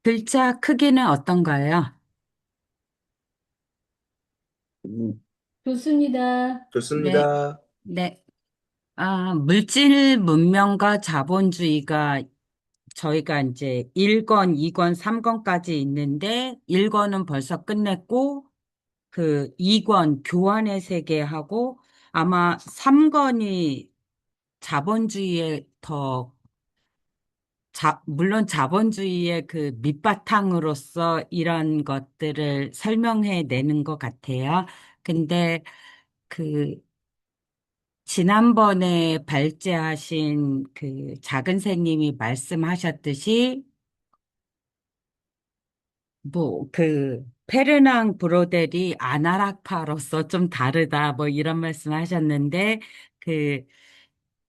글자 크기는 어떤가요? 음, 좋습니다. 네, 좋습니다. 네. 물질 문명과 자본주의가 저희가 이제 1권, 2권, 3권까지 있는데 1권은 벌써 끝냈고 그 2권 교환의 세계하고 아마 3권이 자본주의에 더 물론 자본주의의 그 밑바탕으로서 이런 것들을 설명해 내는 것 같아요. 근데 그 지난번에 발제하신 그 작은 새님이 말씀하셨듯이 뭐 그 페르낭 브로델이 아나락파로서 좀 다르다 뭐 이런 말씀 하셨는데 그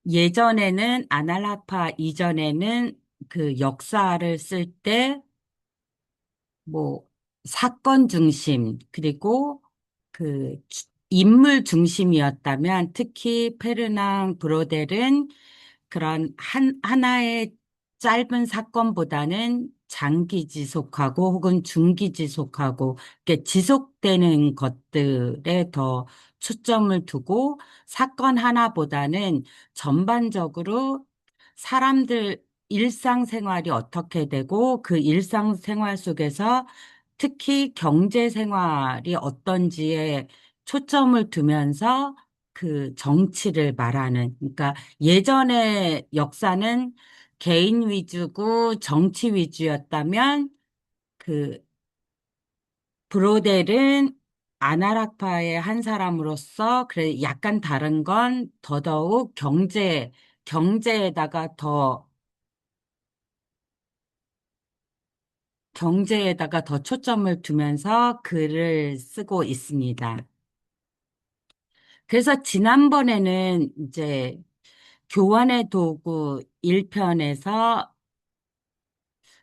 예전에는 아나락파 이전에는 그 역사를 쓸때 뭐 사건 중심 그리고 그 인물 중심이었다면 특히 페르낭 브로델은 그런 하나의 짧은 사건보다는 장기 지속하고 혹은 중기 지속하고 이렇게 지속되는 것들에 더 초점을 두고 사건 하나보다는 전반적으로 사람들 일상생활이 어떻게 되고 그 일상생활 속에서 특히 경제생활이 어떤지에 초점을 두면서 그 정치를 말하는, 그러니까 예전의 역사는 개인 위주고 정치 위주였다면 그 브로델은 아나락파의 한 사람으로서 그래 약간 다른 건 더더욱 경제에다가 더 경제에다가 더 초점을 두면서 글을 쓰고 있습니다. 그래서 지난번에는 이제 교환의 도구 1편에서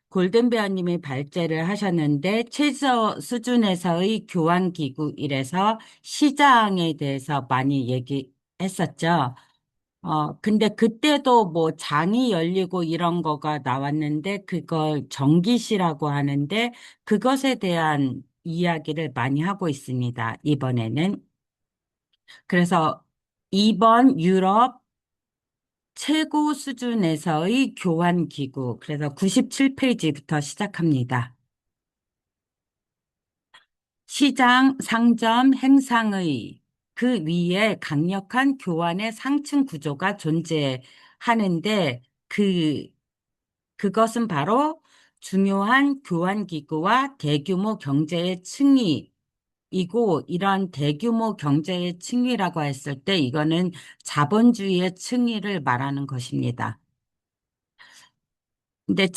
골든베어님이 발제를 하셨는데 최저 수준에서의 교환기구 이래서 시장에 대해서 많이 얘기했었죠. 근데 그때도 뭐 장이 열리고 이런 거가 나왔는데 그걸 정기시라고 하는데 그것에 대한 이야기를 많이 하고 있습니다. 이번에는. 그래서 이번 유럽 최고 수준에서의 교환기구. 그래서 97페이지부터 시작합니다. 시장, 상점, 행상의 그 위에 강력한 교환의 상층 구조가 존재하는데 그것은 바로 중요한 교환기구와 대규모 경제의 층위이고 이런 대규모 경제의 층위라고 했을 때 이거는 자본주의의 층위를 말하는 것입니다. 근데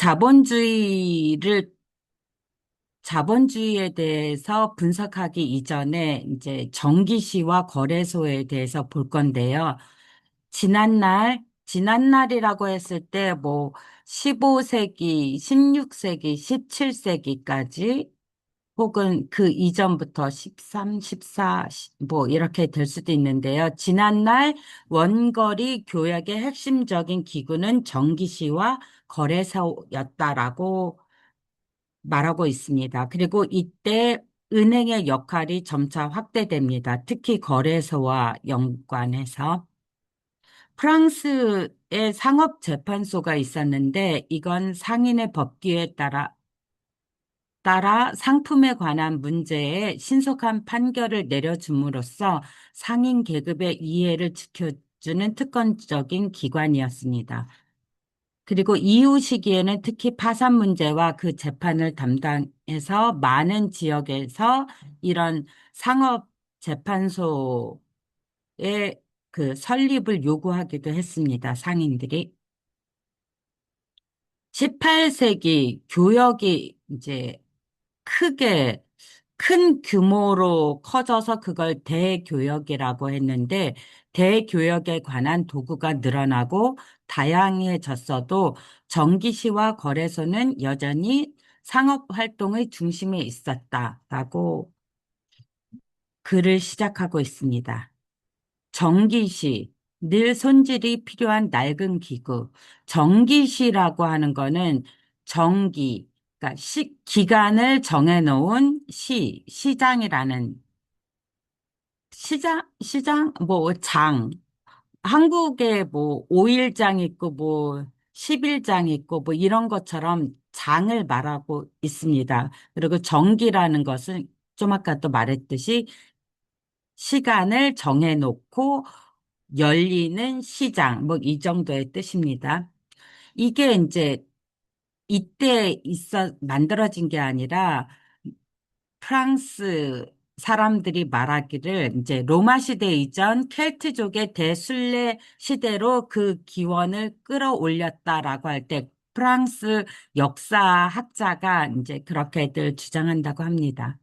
자본주의에 대해서 분석하기 이전에 이제 정기시와 거래소에 대해서 볼 건데요. 지난날이라고 했을 때 뭐 15세기, 16세기, 17세기까지 혹은 그 이전부터 13, 14, 뭐 이렇게 될 수도 있는데요. 지난날 원거리 교역의 핵심적인 기구는 정기시와 거래소였다라고 말하고 있습니다. 그리고 이때 은행의 역할이 점차 확대됩니다. 특히 거래소와 연관해서. 프랑스의 상업재판소가 있었는데 이건 상인의 법규에 따라 상품에 관한 문제에 신속한 판결을 내려줌으로써 상인 계급의 이해를 지켜주는 특권적인 기관이었습니다. 그리고 이후 시기에는 특히 파산 문제와 그 재판을 담당해서 많은 지역에서 이런 상업재판소의 그 설립을 요구하기도 했습니다. 상인들이. 18세기 교역이 이제 크게 큰 규모로 커져서 그걸 대교역이라고 했는데 대교역에 관한 도구가 늘어나고 다양해졌어도 정기시와 거래소는 여전히 상업 활동의 중심에 있었다라고 글을 시작하고 있습니다. 전기시, 늘 손질이 필요한 낡은 기구. 전기시라고 하는 거는 전기, 그러니까 기간을 정해놓은 시장이라는 뭐 한국에 뭐 5일장 있고 뭐 10일장 있고 뭐 이런 것처럼 장을 말하고 있습니다. 그리고 정기라는 것은 좀 아까 또 말했듯이 시간을 정해놓고 열리는 시장, 뭐 이 정도의 뜻입니다. 이게 이제 이때 만들어진 게 아니라 프랑스 사람들이 말하기를 이제 로마 시대 이전 켈트족의 대순례 시대로 그 기원을 끌어올렸다라고 할 때 프랑스 역사학자가 이제 그렇게들 주장한다고 합니다.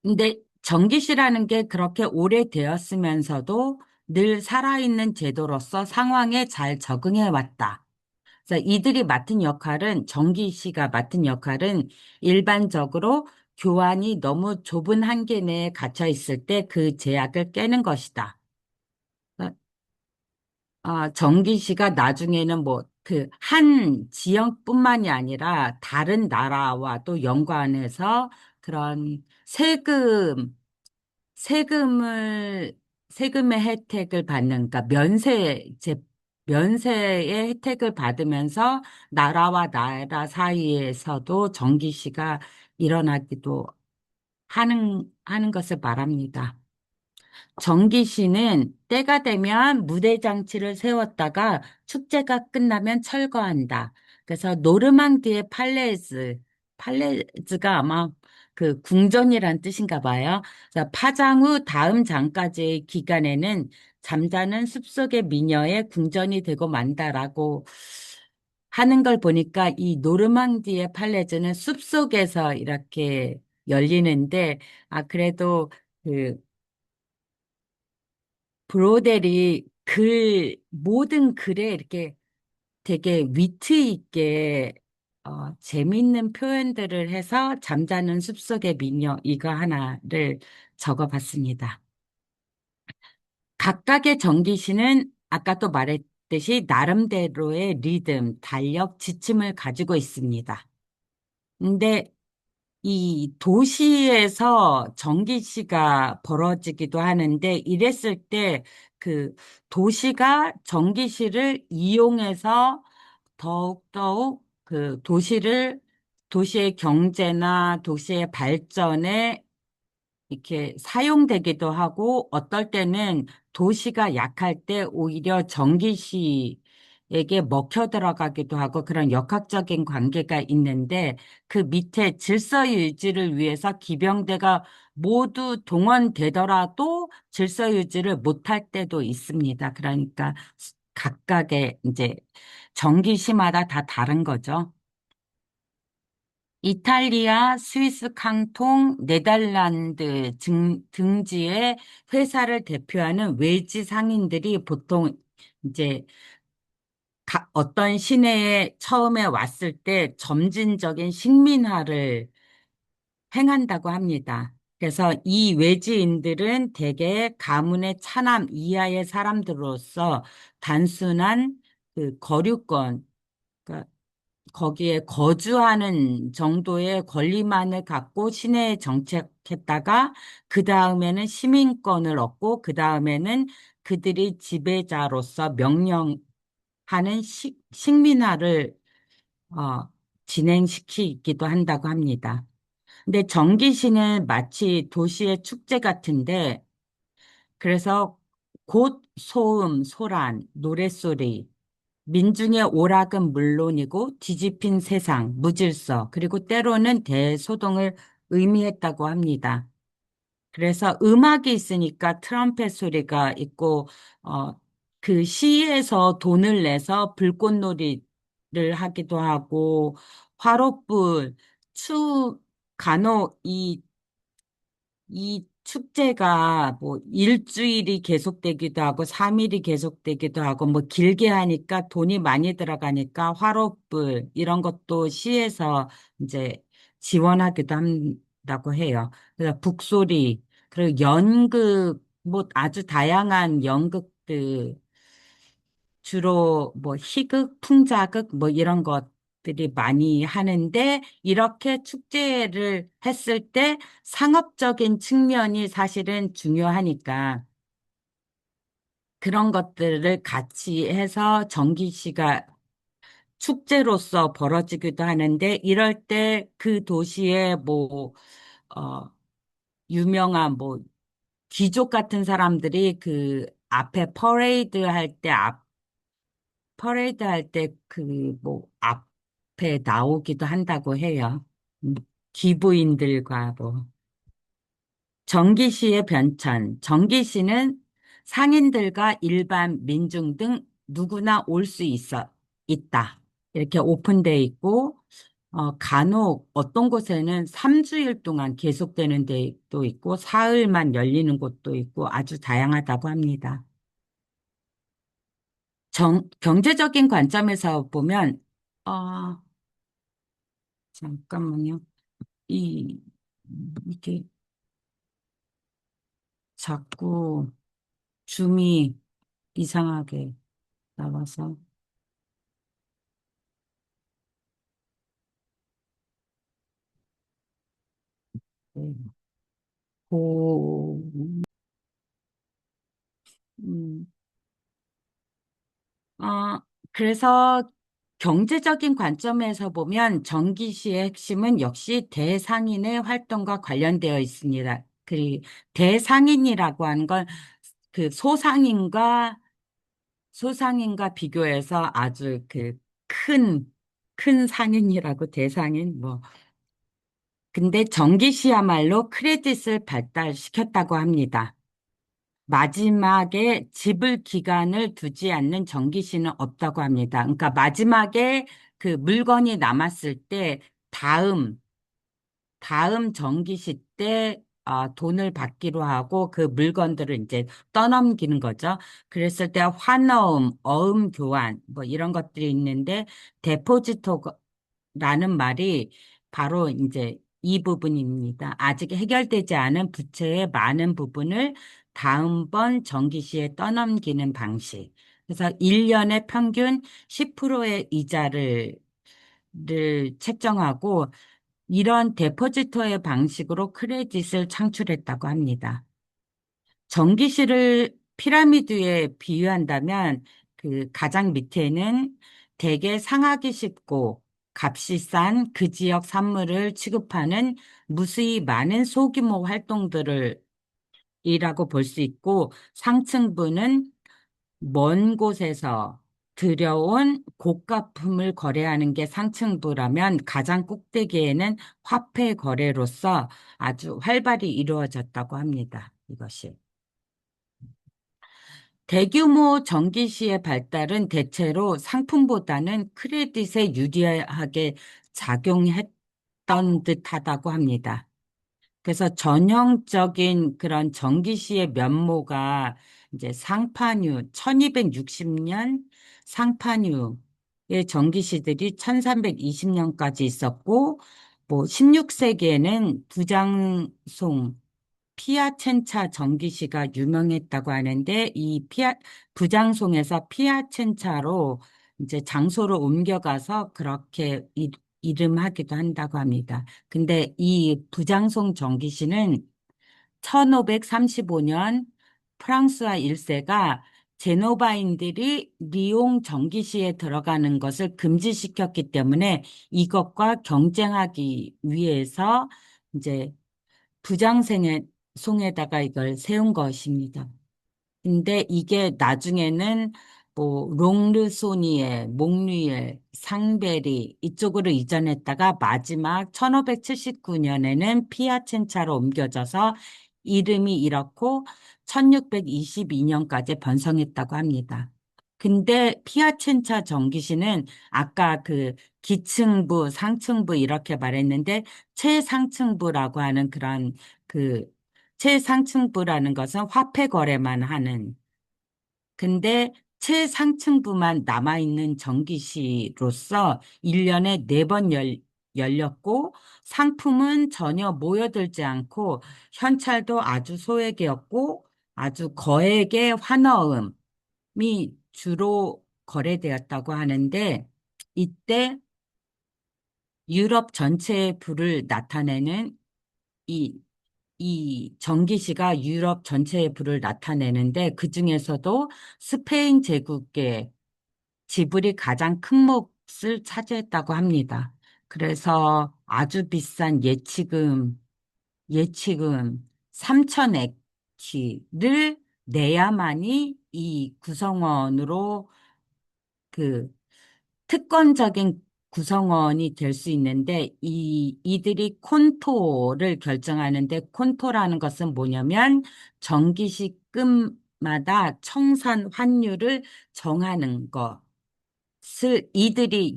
근데 전기시라는 게 그렇게 오래되었으면서도 늘 살아있는 제도로서 상황에 잘 적응해 왔다. 그래서 이들이 맡은 역할은, 정기 씨가 맡은 역할은 일반적으로 교환이 너무 좁은 한계 내에 갇혀 있을 때 그 제약을 깨는 것이다. 그러니까, 정기 씨가 나중에는 뭐 그 한 지역뿐만이 아니라 다른 나라와도 연관해서 그런 세금을, 세금의 혜택을 받는, 그러니까 면세의 혜택을 받으면서 나라와 나라 사이에서도 정기시가 일어나기도 하는 것을 말합니다. 정기시는 때가 되면 무대 장치를 세웠다가 축제가 끝나면 철거한다. 그래서 노르망디의 팔레즈가 아마 그 궁전이란 뜻인가 봐요. 그래서 파장 후 다음 장까지의 기간에는 잠자는 숲속의 미녀의 궁전이 되고 만다라고 하는 걸 보니까 이 노르망디의 팔레즈는 숲속에서 이렇게 열리는데, 그래도 그 브로델이 모든 글에 이렇게 되게 위트 있게, 재밌는 표현들을 해서 잠자는 숲속의 미녀, 이거 하나를 적어봤습니다. 각각의 정기시는 아까 또 말했듯이 나름대로의 리듬, 달력, 지침을 가지고 있습니다. 근데 이 도시에서 전기시가 벌어지기도 하는데 이랬을 때 그 도시가 전기시를 이용해서 더욱더욱 그 도시의 경제나 도시의 발전에 이렇게 사용되기도 하고 어떨 때는 도시가 약할 때 오히려 전기시에게 먹혀 들어가기도 하고 그런 역학적인 관계가 있는데 그 밑에 질서 유지를 위해서 기병대가 모두 동원되더라도 질서 유지를 못할 때도 있습니다. 그러니까 각각의 이제 전기시마다 다 다른 거죠. 이탈리아, 스위스 캉통, 네덜란드 등지의 회사를 대표하는 외지 상인들이 보통 이제 어떤 시내에 처음에 왔을 때 점진적인 식민화를 행한다고 합니다. 그래서 이 외지인들은 대개 가문의 차남 이하의 사람들로서 단순한 그 거류권, 그러니까 거기에 거주하는 정도의 권리만을 갖고 시내에 정착했다가 그 다음에는 시민권을 얻고 그 다음에는 그들이 지배자로서 명령하는 식민화를 어, 진행시키기도 한다고 합니다. 근데 정기시는 마치 도시의 축제 같은데 그래서 곧 소음, 소란, 노랫소리, 민중의 오락은 물론이고 뒤집힌 세상, 무질서, 그리고 때로는 대소동을 의미했다고 합니다. 그래서 음악이 있으니까 트럼펫 소리가 있고, 어, 그 시에서 돈을 내서 불꽃놀이를 하기도 하고, 화롯불, 간혹 이 축제가 뭐 일주일이 계속되기도 하고 3일이 계속되기도 하고 뭐 길게 하니까 돈이 많이 들어가니까 화롯불 이런 것도 시에서 이제 지원하기도 한다고 해요. 그래서 북소리 그리고 연극 뭐 아주 다양한 연극들 주로 뭐 희극, 풍자극 뭐 이런 것 들이 많이 하는데 이렇게 축제를 했을 때 상업적인 측면이 사실은 중요하니까 그런 것들을 같이 해서 정기시가 축제로서 벌어지기도 하는데 이럴 때 그 도시에 뭐, 어, 유명한 뭐 귀족 같은 사람들이 그 앞에 퍼레이드 할 때 그 뭐 앞에 나오기도 한다고 해요. 음, 귀부인들과 뭐. 정기시의 변천. 정기시는 상인들과 일반 민중 등 누구나 올 수 있다. 이렇게 오픈돼 있고, 간혹 어떤 곳에는 3주일 동안 계속되는 데도 있고, 사흘만 열리는 곳도 있고, 아주 다양하다고 합니다. 경제적인 관점에서 보면, 어, 잠깐만요. 이, 이게 자꾸 줌이 이상하게 나와서, 네. 고, 음, 어, 그래서 경제적인 관점에서 보면 정기시의 핵심은 역시 대상인의 활동과 관련되어 있습니다. 대상인이라고 하는 건 그 소상인과 비교해서 아주 그 큰 상인이라고 대상인 뭐. 근데 정기시야말로 크레딧을 발달시켰다고 합니다. 마지막에 집을 기간을 두지 않는 정기시는 없다고 합니다. 그러니까 마지막에 그 물건이 남았을 때 다음, 다음 정기시 때 돈을 받기로 하고 그 물건들을 이제 떠넘기는 거죠. 그랬을 때 환어음, 어음 교환 뭐 이런 것들이 있는데 데포지토라는 말이 바로 이제 이 부분입니다. 아직 해결되지 않은 부채의 많은 부분을 다음번 정기시에 떠넘기는 방식. 그래서 1년에 평균 10%의 이자를 책정하고 이런 데포지터의 방식으로 크레딧을 창출했다고 합니다. 전기실을 피라미드에 비유한다면 그 가장 밑에는 대개 상하기 쉽고 값이 싼 그 지역 산물을 취급하는 무수히 많은 소규모 활동들을 이라고 볼 수 있고 상층부는 먼 곳에서 들여온 고가품을 거래하는 게 상층부라면 가장 꼭대기에는 화폐 거래로서 아주 활발히 이루어졌다고 합니다. 이것이. 대규모 전기시의 발달은 대체로 상품보다는 크레딧에 유리하게 작용했던 듯하다고 합니다. 그래서 전형적인 그런 정기시의 면모가 이제 상파뉴, 1260년 상파뉴의 정기시들이 1320년까지 있었고, 뭐 16세기에는 부장송, 피아첸차 정기시가 유명했다고 하는데, 부장송에서 피아첸차로 이제 장소를 옮겨가서 그렇게 이름하기도 한다고 합니다. 근데 이 부장송 정기시는 1535년 프랑스와 1세가 제노바인들이 리옹 정기시에 들어가는 것을 금지시켰기 때문에 이것과 경쟁하기 위해서 이제 부장생의 송에다가 이걸 세운 것입니다. 근데 이게 나중에는 뭐 롱르소니에, 몽리에, 상베리 이쪽으로 이전했다가 마지막 1579년에는 피아첸차로 옮겨져서 이름이 이렇고 1622년까지 번성했다고 합니다. 근데 피아첸차 정기시는 아까 그 기층부, 상층부 이렇게 말했는데 최상층부라고 하는 그런 그 최상층부라는 것은 화폐 거래만 하는 근데 최상층부만 남아있는 전기시로서 1년에 4번 열렸고 상품은 전혀 모여들지 않고 현찰도 아주 소액이었고 아주 거액의 환어음이 주로 거래되었다고 하는데 이때 유럽 전체의 불을 나타내는 이, 이 전기시가 유럽 전체의 불을 나타내는데 그 중에서도 스페인 제국의 지불이 가장 큰 몫을 차지했다고 합니다. 그래서 아주 비싼 예치금 3,000액키를 내야만이 이 구성원으로 그 특권적인 구성원이 될 수 있는데 이들이 콘토를 결정하는데 콘토라는 것은 뭐냐면 정기시급마다 청산 환율을 정하는 것을 이들이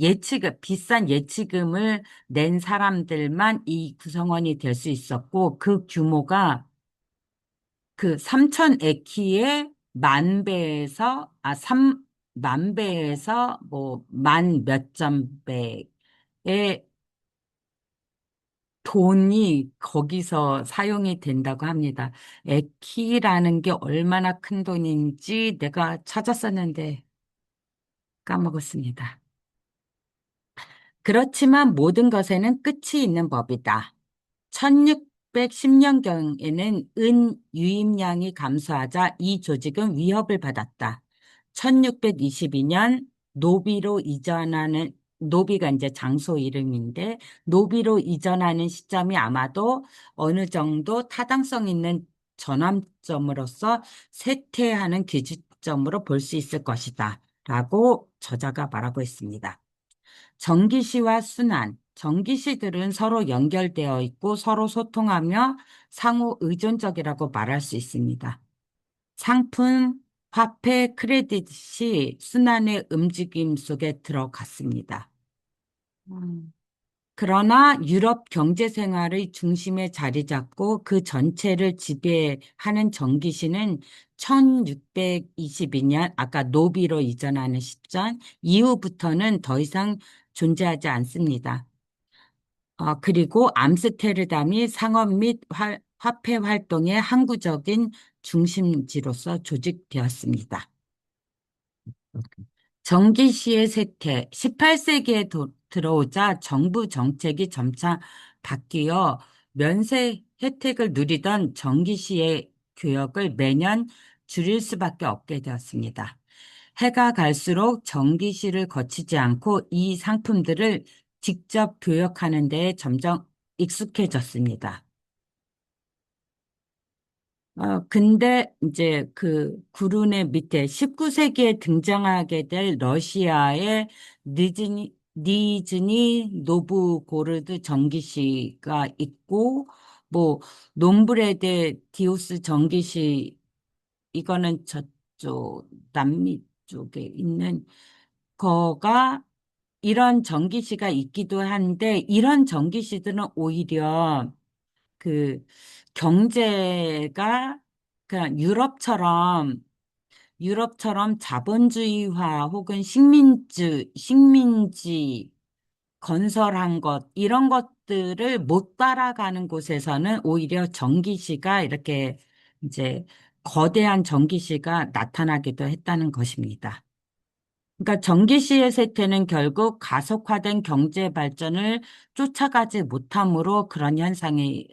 비싼 예치금을 낸 사람들만 이 구성원이 될 수 있었고 그 규모가 그 3천 에키의 만 배에서 만 배에서 뭐 만 몇 천 배의 돈이 거기서 사용이 된다고 합니다. 에키라는 게 얼마나 큰 돈인지 내가 찾았었는데 까먹었습니다. 그렇지만 모든 것에는 끝이 있는 법이다. 1610년경에는 은 유입량이 감소하자 이 조직은 위협을 받았다. 1622년 노비가 이제 장소 이름인데, 노비로 이전하는 시점이 아마도 어느 정도 타당성 있는 전환점으로서 쇠퇴하는 기준점으로 볼 수 있을 것이다. 라고 저자가 말하고 있습니다. 전기시와 순환. 전기시들은 서로 연결되어 있고 서로 소통하며 상호 의존적이라고 말할 수 있습니다. 상품, 화폐, 크레딧이 순환의 움직임 속에 들어갔습니다. 음. 그러나 유럽 경제 생활의 중심에 자리 잡고 그 전체를 지배하는 전기시는 1622년 아까 노비로 이전하는 시점 이후부터는 더 이상 존재하지 않습니다. 그리고 암스테르담이 상업 및 화폐 활동의 항구적인 중심지로서 조직되었습니다. 정기시의 쇠퇴, 18세기에 들어오자 정부 정책이 점차 바뀌어 면세 혜택을 누리던 정기시의 교역을 매년 줄일 수밖에 없게 되었습니다. 해가 갈수록 정기시를 거치지 않고 이 상품들을 직접 교역하는 데에 점점 익숙해졌습니다. 근데 이제 그 구른의 밑에 19세기에 등장하게 될 러시아의 니즈니 노브고르드 전기시가 있고, 뭐, 놈브레데 디오스 전기시, 이거는 저쪽, 남미 쪽에 있는 거가 이런 전기시가 있기도 한데, 이런 전기시들은 오히려 그 경제가 그냥 유럽처럼 자본주의화 혹은 식민지 건설한 것 이런 것들을 못 따라가는 곳에서는 오히려 전기시가 이렇게 이제 거대한 전기시가 나타나기도 했다는 것입니다. 그러니까 전기시의 쇠퇴는 결국 가속화된 경제 발전을 쫓아가지 못함으로 그런 현상이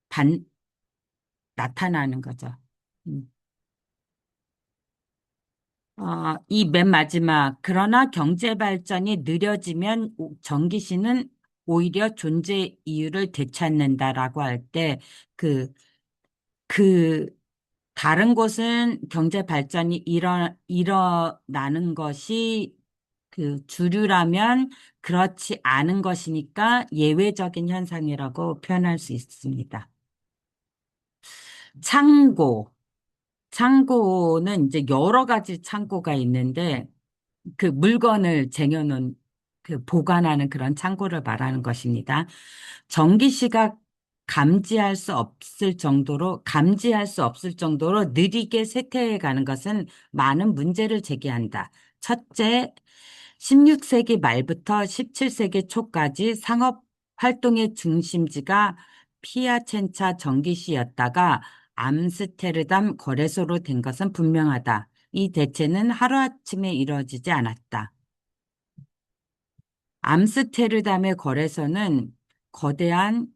반, 나타나는 거죠. 음. 이 맨 마지막, 그러나 경제 발전이 느려지면 전기시는 오히려 존재 이유를 되찾는다라고 할 때, 그, 그, 다른 곳은 경제 발전이 일어나는 것이 그 주류라면 그렇지 않은 것이니까 예외적인 현상이라고 표현할 수 있습니다. 창고. 창고는 이제 여러 가지 창고가 있는데 그 물건을 쟁여놓은 그 보관하는 그런 창고를 말하는 것입니다. 전기시가 감지할 수 없을 정도로 느리게 쇠퇴해 가는 것은 많은 문제를 제기한다. 첫째, 16세기 말부터 17세기 초까지 상업 활동의 중심지가 피아첸차 전기시였다가 암스테르담 거래소로 된 것은 분명하다. 이 대체는 하루아침에 이루어지지 않았다. 암스테르담의 거래소는 거대한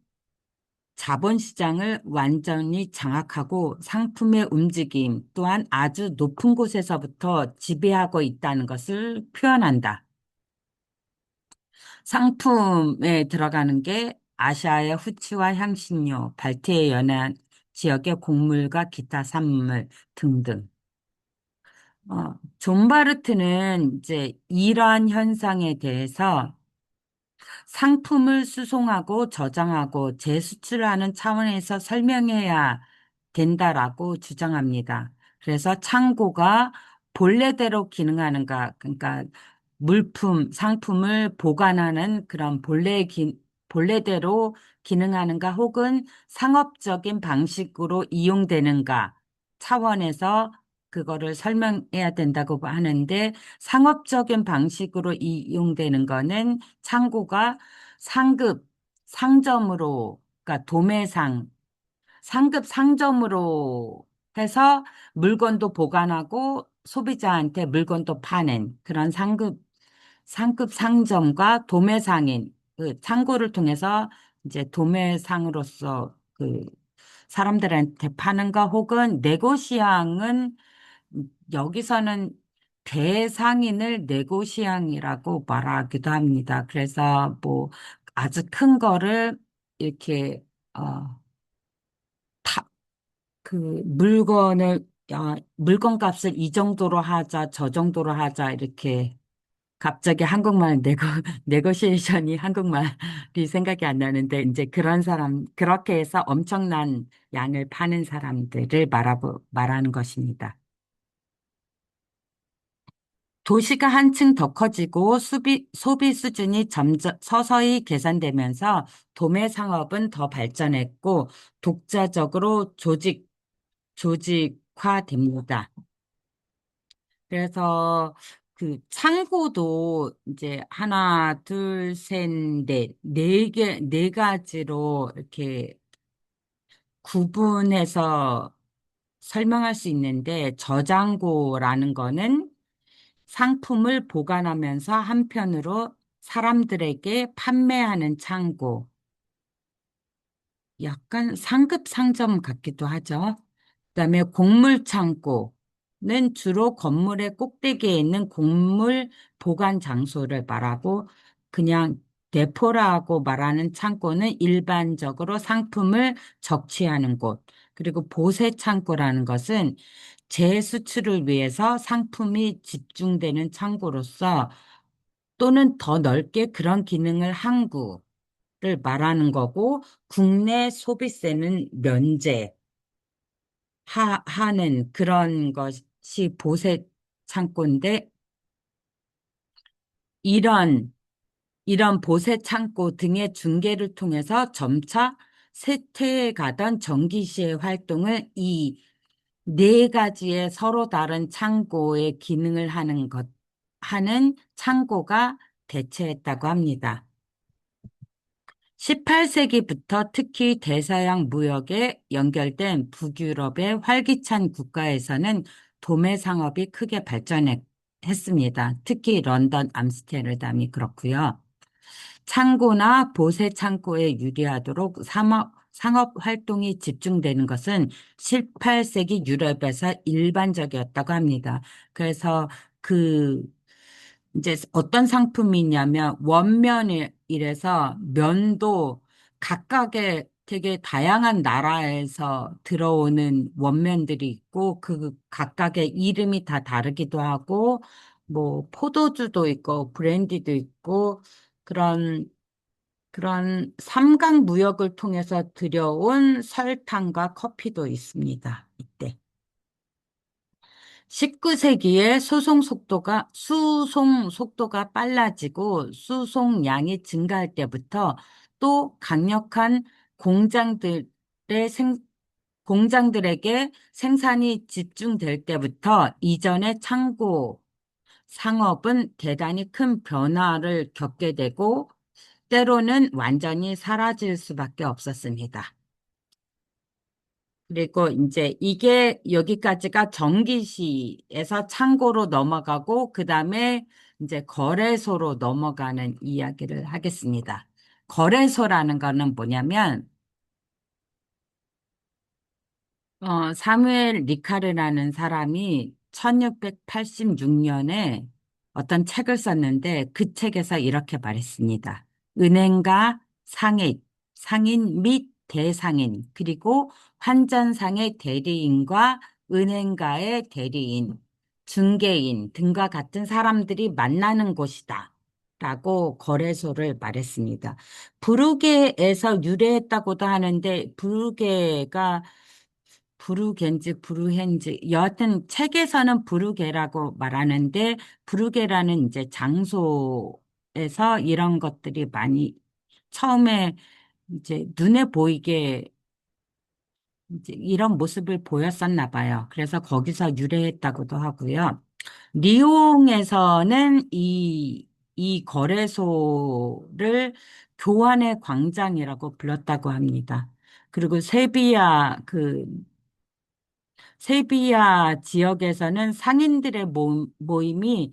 자본시장을 완전히 장악하고 상품의 움직임 또한 아주 높은 곳에서부터 지배하고 있다는 것을 표현한다. 상품에 들어가는 게 아시아의 후치와 향신료, 발트해 연안 지역의 곡물과 기타 산물 등등. 존 바르트는 이제 이러한 현상에 대해서 상품을 수송하고 저장하고 재수출하는 차원에서 설명해야 된다라고 주장합니다. 그래서 창고가 본래대로 기능하는가, 그러니까 상품을 보관하는 그런 본래대로 기능하는가 혹은 상업적인 방식으로 이용되는가 차원에서 그거를 설명해야 된다고 하는데 상업적인 방식으로 이용되는 거는 창고가 상급 상점으로, 그러니까 상급 상점으로 해서 물건도 보관하고 소비자한테 물건도 파는 그런 상급 상점과 도매상인, 그 창고를 통해서 이제 도매상으로서 그 사람들한테 파는 거 혹은 네고시앙은 여기서는 대상인을 네고시앙이라고 말하기도 합니다. 그래서 뭐 아주 큰 거를 이렇게 어, 타, 그 물건 값을 이 정도로 하자, 저 정도로 하자 이렇게 갑자기 한국말 네고시에이션이 한국말이 생각이 안 나는데 이제 그렇게 해서 엄청난 양을 파는 사람들을 말하는 것입니다. 도시가 한층 더 커지고 소비 수준이 서서히 개선되면서 도매 상업은 더 발전했고 독자적으로 조직화됩니다. 그래서 그 창고도 이제 하나, 둘, 셋, 네 가지로 이렇게 구분해서 설명할 수 있는데 저장고라는 거는 상품을 보관하면서 한편으로 사람들에게 판매하는 창고, 약간 상급 상점 같기도 하죠. 그다음에 곡물 창고는 주로 건물의 꼭대기에 있는 곡물 보관 장소를 말하고 그냥 대포라고 말하는 창고는 일반적으로 상품을 적치하는 곳. 그리고 보세 창고라는 것은 재수출을 위해서 상품이 집중되는 창고로서 또는 더 넓게 그런 기능을 한 구를 말하는 거고 국내 소비세는 하는 그런 것이 보세 창고인데 이런 이런 보세 창고 등의 중개를 통해서 점차 쇠퇴해 가던 전기시의 활동을 이 네 가지의 서로 다른 창고의 기능을 하는 창고가 대체했다고 합니다. 18세기부터 특히 대서양 무역에 연결된 북유럽의 활기찬 국가에서는 도매 상업이 크게 발전했습니다. 특히 런던, 암스테르담이 그렇고요. 창고나 보세 창고에 유리하도록 상업 활동이 집중되는 것은 18세기 유럽에서 일반적이었다고 합니다. 그래서 그 이제 어떤 상품이냐면 원면이래서 면도 각각의 되게 다양한 나라에서 들어오는 원면들이 있고 그 각각의 이름이 다 다르기도 하고 뭐 포도주도 있고 브랜디도 있고 그런 삼각 무역을 통해서 들여온 설탕과 커피도 있습니다. 이때. 19세기에 수송 속도가 빨라지고 수송량이 증가할 때부터 또 강력한 공장들의 공장들에게 생산이 집중될 때부터 이전의 창고 상업은 대단히 큰 변화를 겪게 되고 때로는 완전히 사라질 수밖에 없었습니다. 그리고 이제 이게 여기까지가 정기시에서 창고로 넘어가고 그다음에 이제 거래소로 넘어가는 이야기를 하겠습니다. 거래소라는 거는 뭐냐면 사무엘 리카르라는 사람이 1686년에 어떤 책을 썼는데 그 책에서 이렇게 말했습니다. 은행가, 상인 및 대상인, 그리고 환전상의 대리인과 은행가의 대리인, 중개인 등과 같은 사람들이 만나는 곳이다. 라고 거래소를 말했습니다. 부르게에서 유래했다고도 하는데 부르게가 부르겐지, 부르헨지, 여하튼 책에서는 부르게라고 말하는데, 부르게라는 이제 장소에서 이런 것들이 많이 처음에 이제 눈에 보이게 이제 이런 모습을 보였었나 봐요. 그래서 거기서 유래했다고도 하고요. 리옹에서는 이 거래소를 교환의 광장이라고 불렀다고 합니다. 그리고 세비야 지역에서는 상인들의 모임이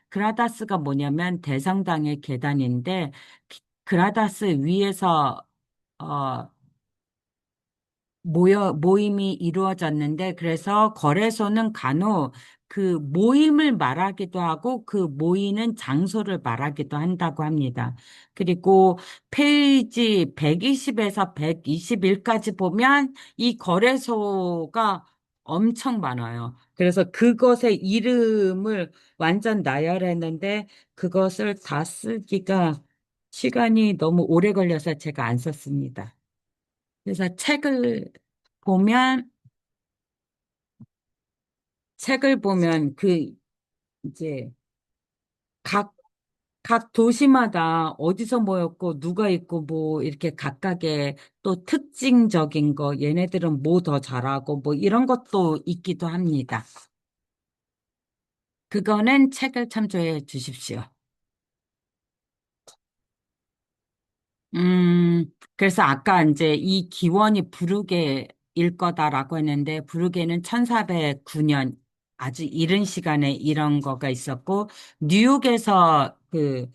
그라다스가 뭐냐면 대성당의 계단인데, 그라다스 위에서, 어, 모임이 이루어졌는데, 그래서 거래소는 간혹 그 모임을 말하기도 하고 그 모이는 장소를 말하기도 한다고 합니다. 그리고 페이지 120에서 121까지 보면 이 거래소가 엄청 많아요. 그래서 그것의 이름을 완전 나열했는데 그것을 다 쓰기가 시간이 너무 오래 걸려서 제가 안 썼습니다. 그래서 보면, 책을 보면 이제 각, 각 도시마다 어디서 모였고 누가 있고 뭐 이렇게 각각의 또 특징적인 거, 얘네들은 뭐 더 잘하고 뭐 이런 것도 있기도 합니다. 그거는 책을 참조해 주십시오. 그래서 아까 이제 이 기원이 부르게일 거다라고 했는데, 부르게는 1409년 아주 이른 시간에 이런 거가 있었고, 뉴욕에서 그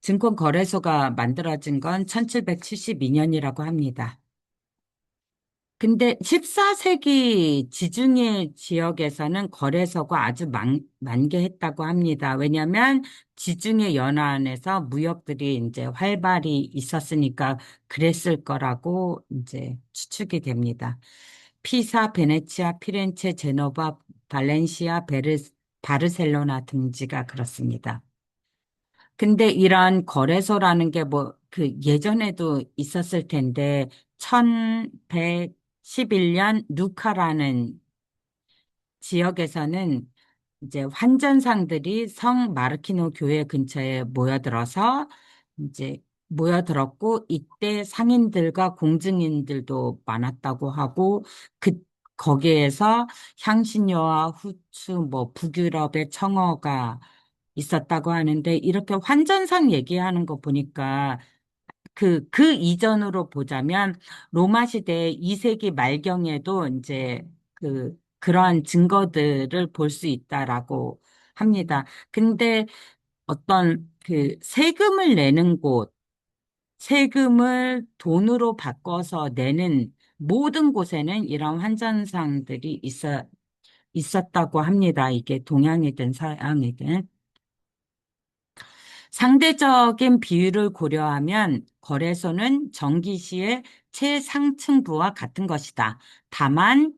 증권거래소가 만들어진 건 1772년이라고 합니다. 근데 14세기 지중해 지역에서는 거래소가 아주 만개했다고 합니다. 왜냐하면 지중해 연안에서 무역들이 이제 활발히 있었으니까 그랬을 거라고 이제 추측이 됩니다. 피사, 베네치아, 피렌체, 제노바, 발렌시아, 바르셀로나 등지가 그렇습니다. 근데 이런 거래소라는 게 뭐, 예전에도 있었을 텐데, 1111년 루카라는 지역에서는 이제 환전상들이 성 마르키노 교회 근처에 모여들어서 이제 모여들었고, 이때 상인들과 공증인들도 많았다고 하고, 그, 거기에서 향신료와 후추, 뭐, 북유럽의 청어가 있었다고 하는데, 이렇게 환전상 얘기하는 거 보니까 그 이전으로 보자면 로마 시대 2세기 말경에도 이제 그런 증거들을 볼 수 있다라고 합니다. 근데 어떤 세금을 내는 곳, 세금을 돈으로 바꿔서 내는 모든 곳에는 이런 환전상들이 있었다고 합니다. 이게 동양이든 서양이든. 상대적인 비율을 고려하면 거래소는 정기시의 최상층부와 같은 것이다. 다만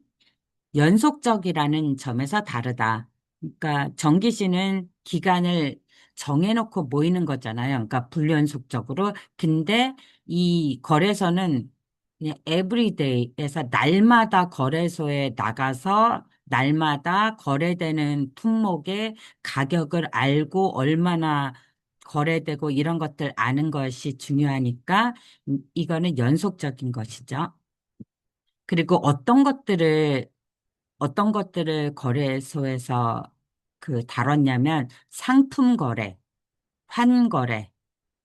연속적이라는 점에서 다르다. 그러니까 정기시는 기간을 정해놓고 모이는 거잖아요. 그러니까 불연속적으로. 근데 이 거래소는 그냥 에브리데이에서 날마다 거래소에 나가서 날마다 거래되는 품목의 가격을 알고 얼마나 거래되고 이런 것들 아는 것이 중요하니까 이거는 연속적인 것이죠. 그리고 어떤 것들을 거래소에서 다뤘냐면 상품 거래, 환 거래,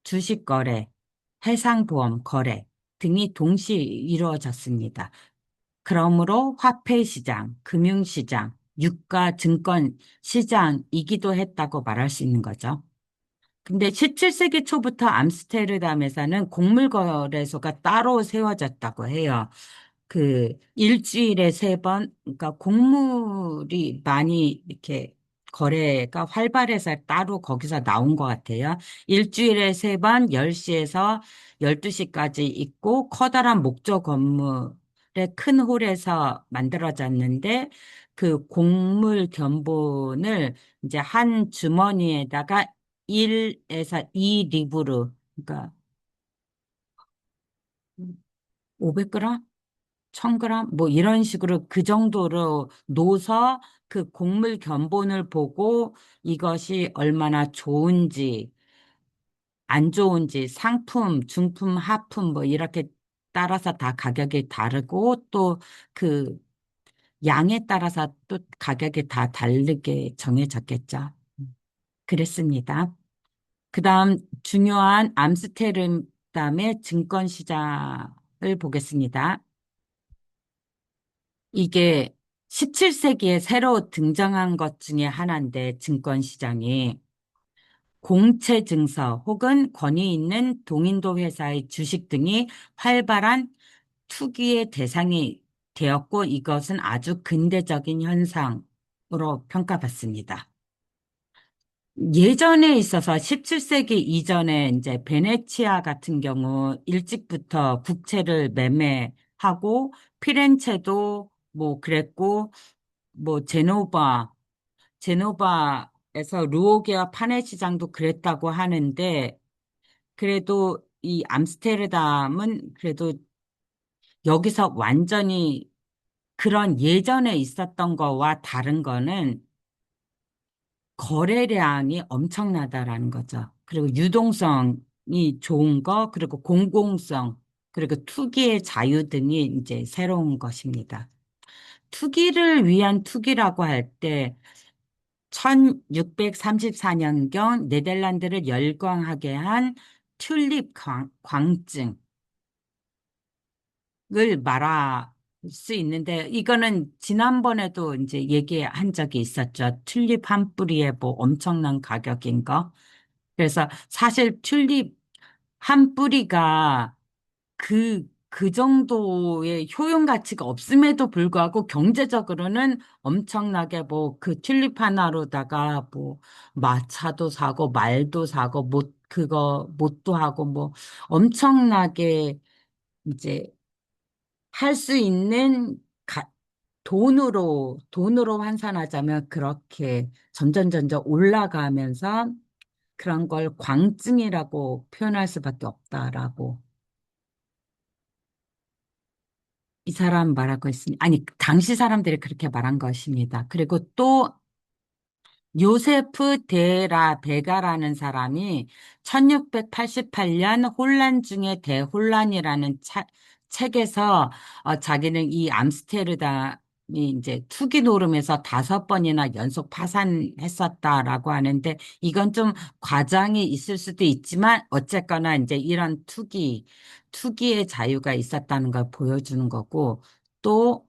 주식 거래, 해상보험 거래 등이 동시에 이루어졌습니다. 그러므로 화폐시장, 금융시장, 유가 증권 시장이기도 했다고 말할 수 있는 거죠. 근데 17세기 초부터 암스테르담에서는 곡물거래소가 따로 세워졌다고 해요. 일주일에 세 번, 그러니까 곡물이 많이 이렇게 거래가 활발해서 따로 거기서 나온 것 같아요. 일주일에 세 번, 10시에서 12시까지 있고, 커다란 목조 건물의 큰 홀에서 만들어졌는데, 그 곡물 견본을 이제 한 주머니에다가 1에서 2리브르, 그러니까 500g? 1000g? 뭐 이런 식으로 그 정도로 놓아서 그 곡물 견본을 보고 이것이 얼마나 좋은지, 안 좋은지, 상품, 중품, 하품 뭐 이렇게 따라서 다 가격이 다르고 또 그 양에 따라서 또 가격이 다 다르게 정해졌겠죠. 그랬습니다. 그다음 중요한 암스테르담의 증권 시장을 보겠습니다. 이게 17세기에 새로 등장한 것 중에 하나인데 증권 시장이 공채 증서 혹은 권위 있는 동인도 회사의 주식 등이 활발한 투기의 대상이 되었고 이것은 아주 근대적인 현상으로 평가받습니다. 예전에 있어서 17세기 이전에 이제 베네치아 같은 경우 일찍부터 국채를 매매하고 피렌체도 뭐 그랬고 뭐 제노바에서 루오게와 파네 시장도 그랬다고 하는데 그래도 이 암스테르담은 그래도 여기서 완전히 그런 예전에 있었던 거와 다른 거는 거래량이 엄청나다라는 거죠. 그리고 유동성이 좋은 거, 그리고 공공성, 그리고 투기의 자유 등이 이제 새로운 것입니다. 투기를 위한 투기라고 할 때 1634년경 네덜란드를 열광하게 한 튤립 광증을 말할 수 있는데 이거는 지난번에도 이제 얘기한 적이 있었죠. 튤립 한 뿌리에 뭐 엄청난 가격인 거. 그래서 사실 튤립 한 뿌리가 그 정도의 효용 가치가 없음에도 불구하고 경제적으로는 엄청나게 뭐 그 튤립 하나로다가 뭐 마차도 사고 말도 사고 못도 하고 뭐 엄청나게 이제 할 수 있는 돈으로 환산하자면 그렇게 점점 올라가면서 그런 걸 광증이라고 표현할 수밖에 없다라고 이 사람 말하고 있습니다. 아니, 당시 사람들이 그렇게 말한 것입니다. 그리고 또 요세프 데라 베가라는 사람이 1688년 혼란 중에 대혼란이라는 책에서 자기는 이 암스테르담이 이제 투기 노름에서 5번이나 연속 파산했었다라고 하는데 이건 좀 과장이 있을 수도 있지만 어쨌거나 이제 이런 투기의 자유가 있었다는 걸 보여주는 거고 또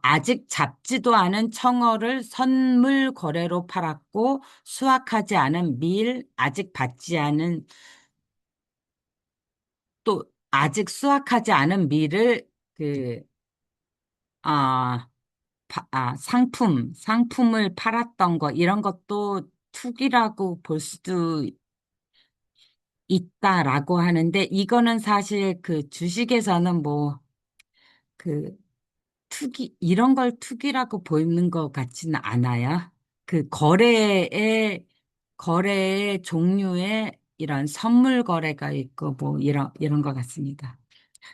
아직 잡지도 않은 청어를 선물 거래로 팔았고 수확하지 않은 아직 받지 않은 또 아직 수확하지 않은 밀을 그, 아, 상품을 팔았던 거 이런 것도 투기라고 볼 수도 있다라고 하는데 이거는 사실 그 주식에서는 뭐 그 이런 걸 투기라고 보이는 것 같지는 않아요. 그 거래의 종류에 이런 선물 거래가 있고 뭐 이런 것 같습니다.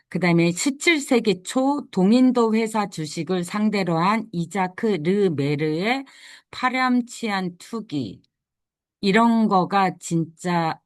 그다음에 17세기 초 동인도 회사 주식을 상대로 한 이자크 르 메르의 파렴치한 투기 이런 거가 진짜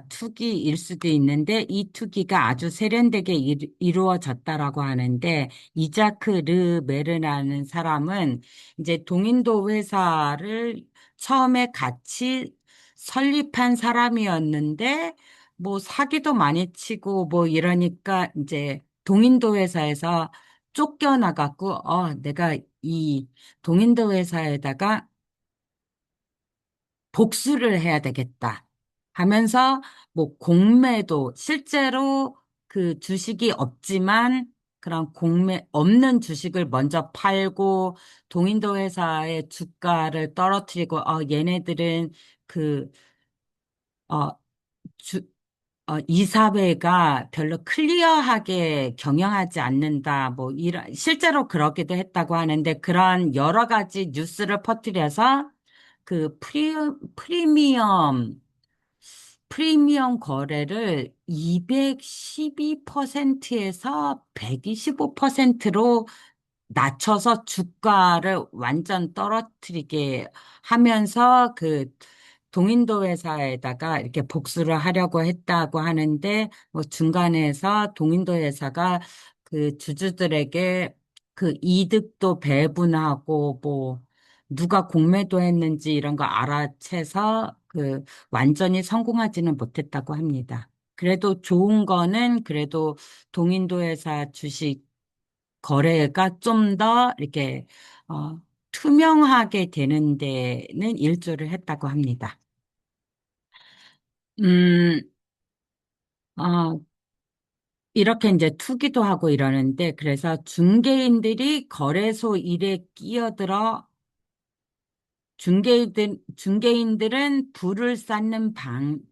투기일 수도 있는데 이 투기가 아주 세련되게 이루어졌다라고 하는데 이자크 르 메르라는 사람은 이제 동인도 회사를 처음에 같이 설립한 사람이었는데 뭐 사기도 많이 치고 뭐 이러니까 이제 동인도 회사에서 쫓겨나갖고, 내가 이 동인도 회사에다가 복수를 해야 되겠다 하면서 뭐 공매도 실제로 그 주식이 없지만 그런 공매 없는 주식을 먼저 팔고 동인도 회사의 주가를 떨어뜨리고 얘네들은 그 어, 주, 이사회가 별로 클리어하게 경영하지 않는다. 뭐 이런 실제로 그러기도 했다고 하는데 그런 여러 가지 뉴스를 퍼뜨려서 그 프리미엄 거래를 212%에서 125%로 낮춰서 주가를 완전 떨어뜨리게 하면서 그 동인도 회사에다가 이렇게 복수를 하려고 했다고 하는데 뭐 중간에서 동인도 회사가 그 주주들에게 그 이득도 배분하고 뭐 누가 공매도 했는지 이런 거 알아채서 그 완전히 성공하지는 못했다고 합니다. 그래도 좋은 거는 그래도 동인도 회사 주식 거래가 좀 더 이렇게 투명하게 되는 데는 일조를 했다고 합니다. 음, 어, 이렇게 이제 투기도 하고 이러는데 그래서 중개인들이 거래소 일에 끼어들어 중개인들은 부를 쌓는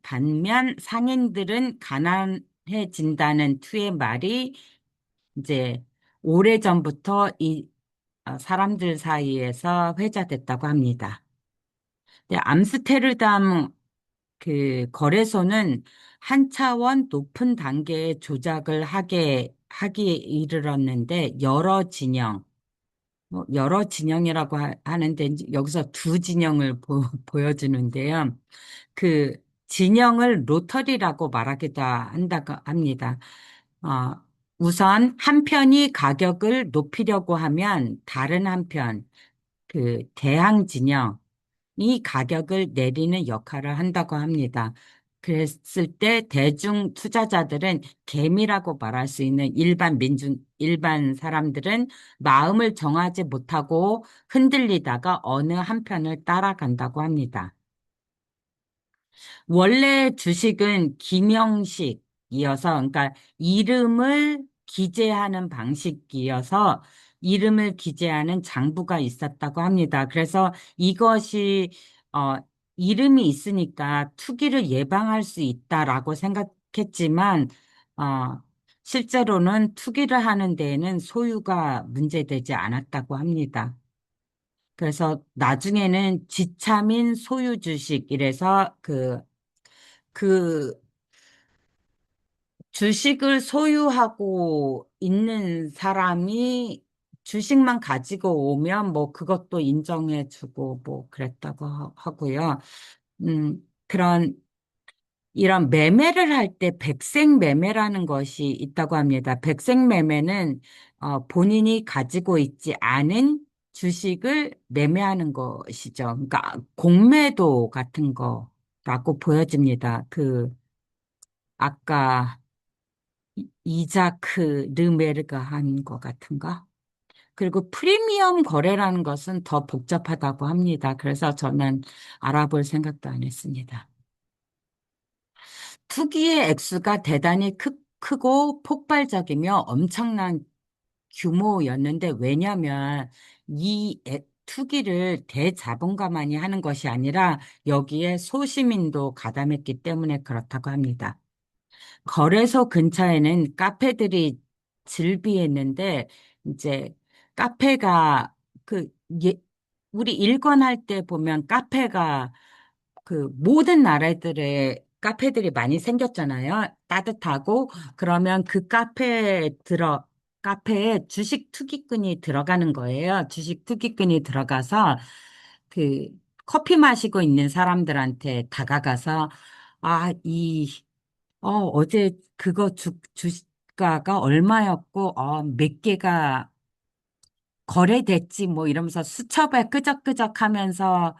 반면 상인들은 가난해진다는 투의 말이 이제 오래전부터 사람들 사이에서 회자됐다고 합니다. 근데 암스테르담 그 거래소는 한 차원 높은 단계의 조작을 하기에 이르렀는데 여러 진영이라고 하는데 이제 여기서 두 진영을 보여주는데요. 그 진영을 로터리라고 말하기도 한다고 합니다. 어, 우선 한 편이 가격을 높이려고 하면 다른 한편, 그 대항 진영이 가격을 내리는 역할을 한다고 합니다. 그랬을 때 대중 투자자들은 개미라고 말할 수 있는 일반 사람들은 마음을 정하지 못하고 흔들리다가 어느 한편을 따라간다고 합니다. 원래 주식은 기명식이어서, 그러니까 이름을 기재하는 방식이어서 이름을 기재하는 장부가 있었다고 합니다. 그래서 이것이, 어, 이름이 있으니까 투기를 예방할 수 있다라고 생각했지만, 어, 실제로는 투기를 하는 데에는 소유가 문제되지 않았다고 합니다. 그래서 나중에는 지참인 소유 주식 이래서 그 주식을 소유하고 있는 사람이 주식만 가지고 오면 뭐 그것도 인정해주고 뭐 그랬다고 하고요. 그런 이런 매매를 할 때 백색 매매라는 것이 있다고 합니다. 백색 매매는 본인이 가지고 있지 않은 주식을 매매하는 것이죠. 그러니까 공매도 같은 거라고 보여집니다. 그 아까 이자크 르메르가 한 것 같은가? 그리고 프리미엄 거래라는 것은 더 복잡하다고 합니다. 그래서 저는 알아볼 생각도 안 했습니다. 투기의 액수가 대단히 크고 폭발적이며 엄청난 규모였는데 왜냐하면 투기를 대자본가만이 하는 것이 아니라 여기에 소시민도 가담했기 때문에 그렇다고 합니다. 거래소 근처에는 카페들이 즐비했는데 이제 카페가 그 예, 우리 일권할 때 보면 카페가 그 모든 나라들의 카페들이 많이 생겼잖아요. 따뜻하고 그러면 그 카페에 주식 투기꾼이 들어가는 거예요. 주식 투기꾼이 들어가서 그 커피 마시고 있는 사람들한테 다가가서 어제 그거 주가가 얼마였고, 몇 개가 거래됐지, 뭐 이러면서 수첩에 끄적끄적 하면서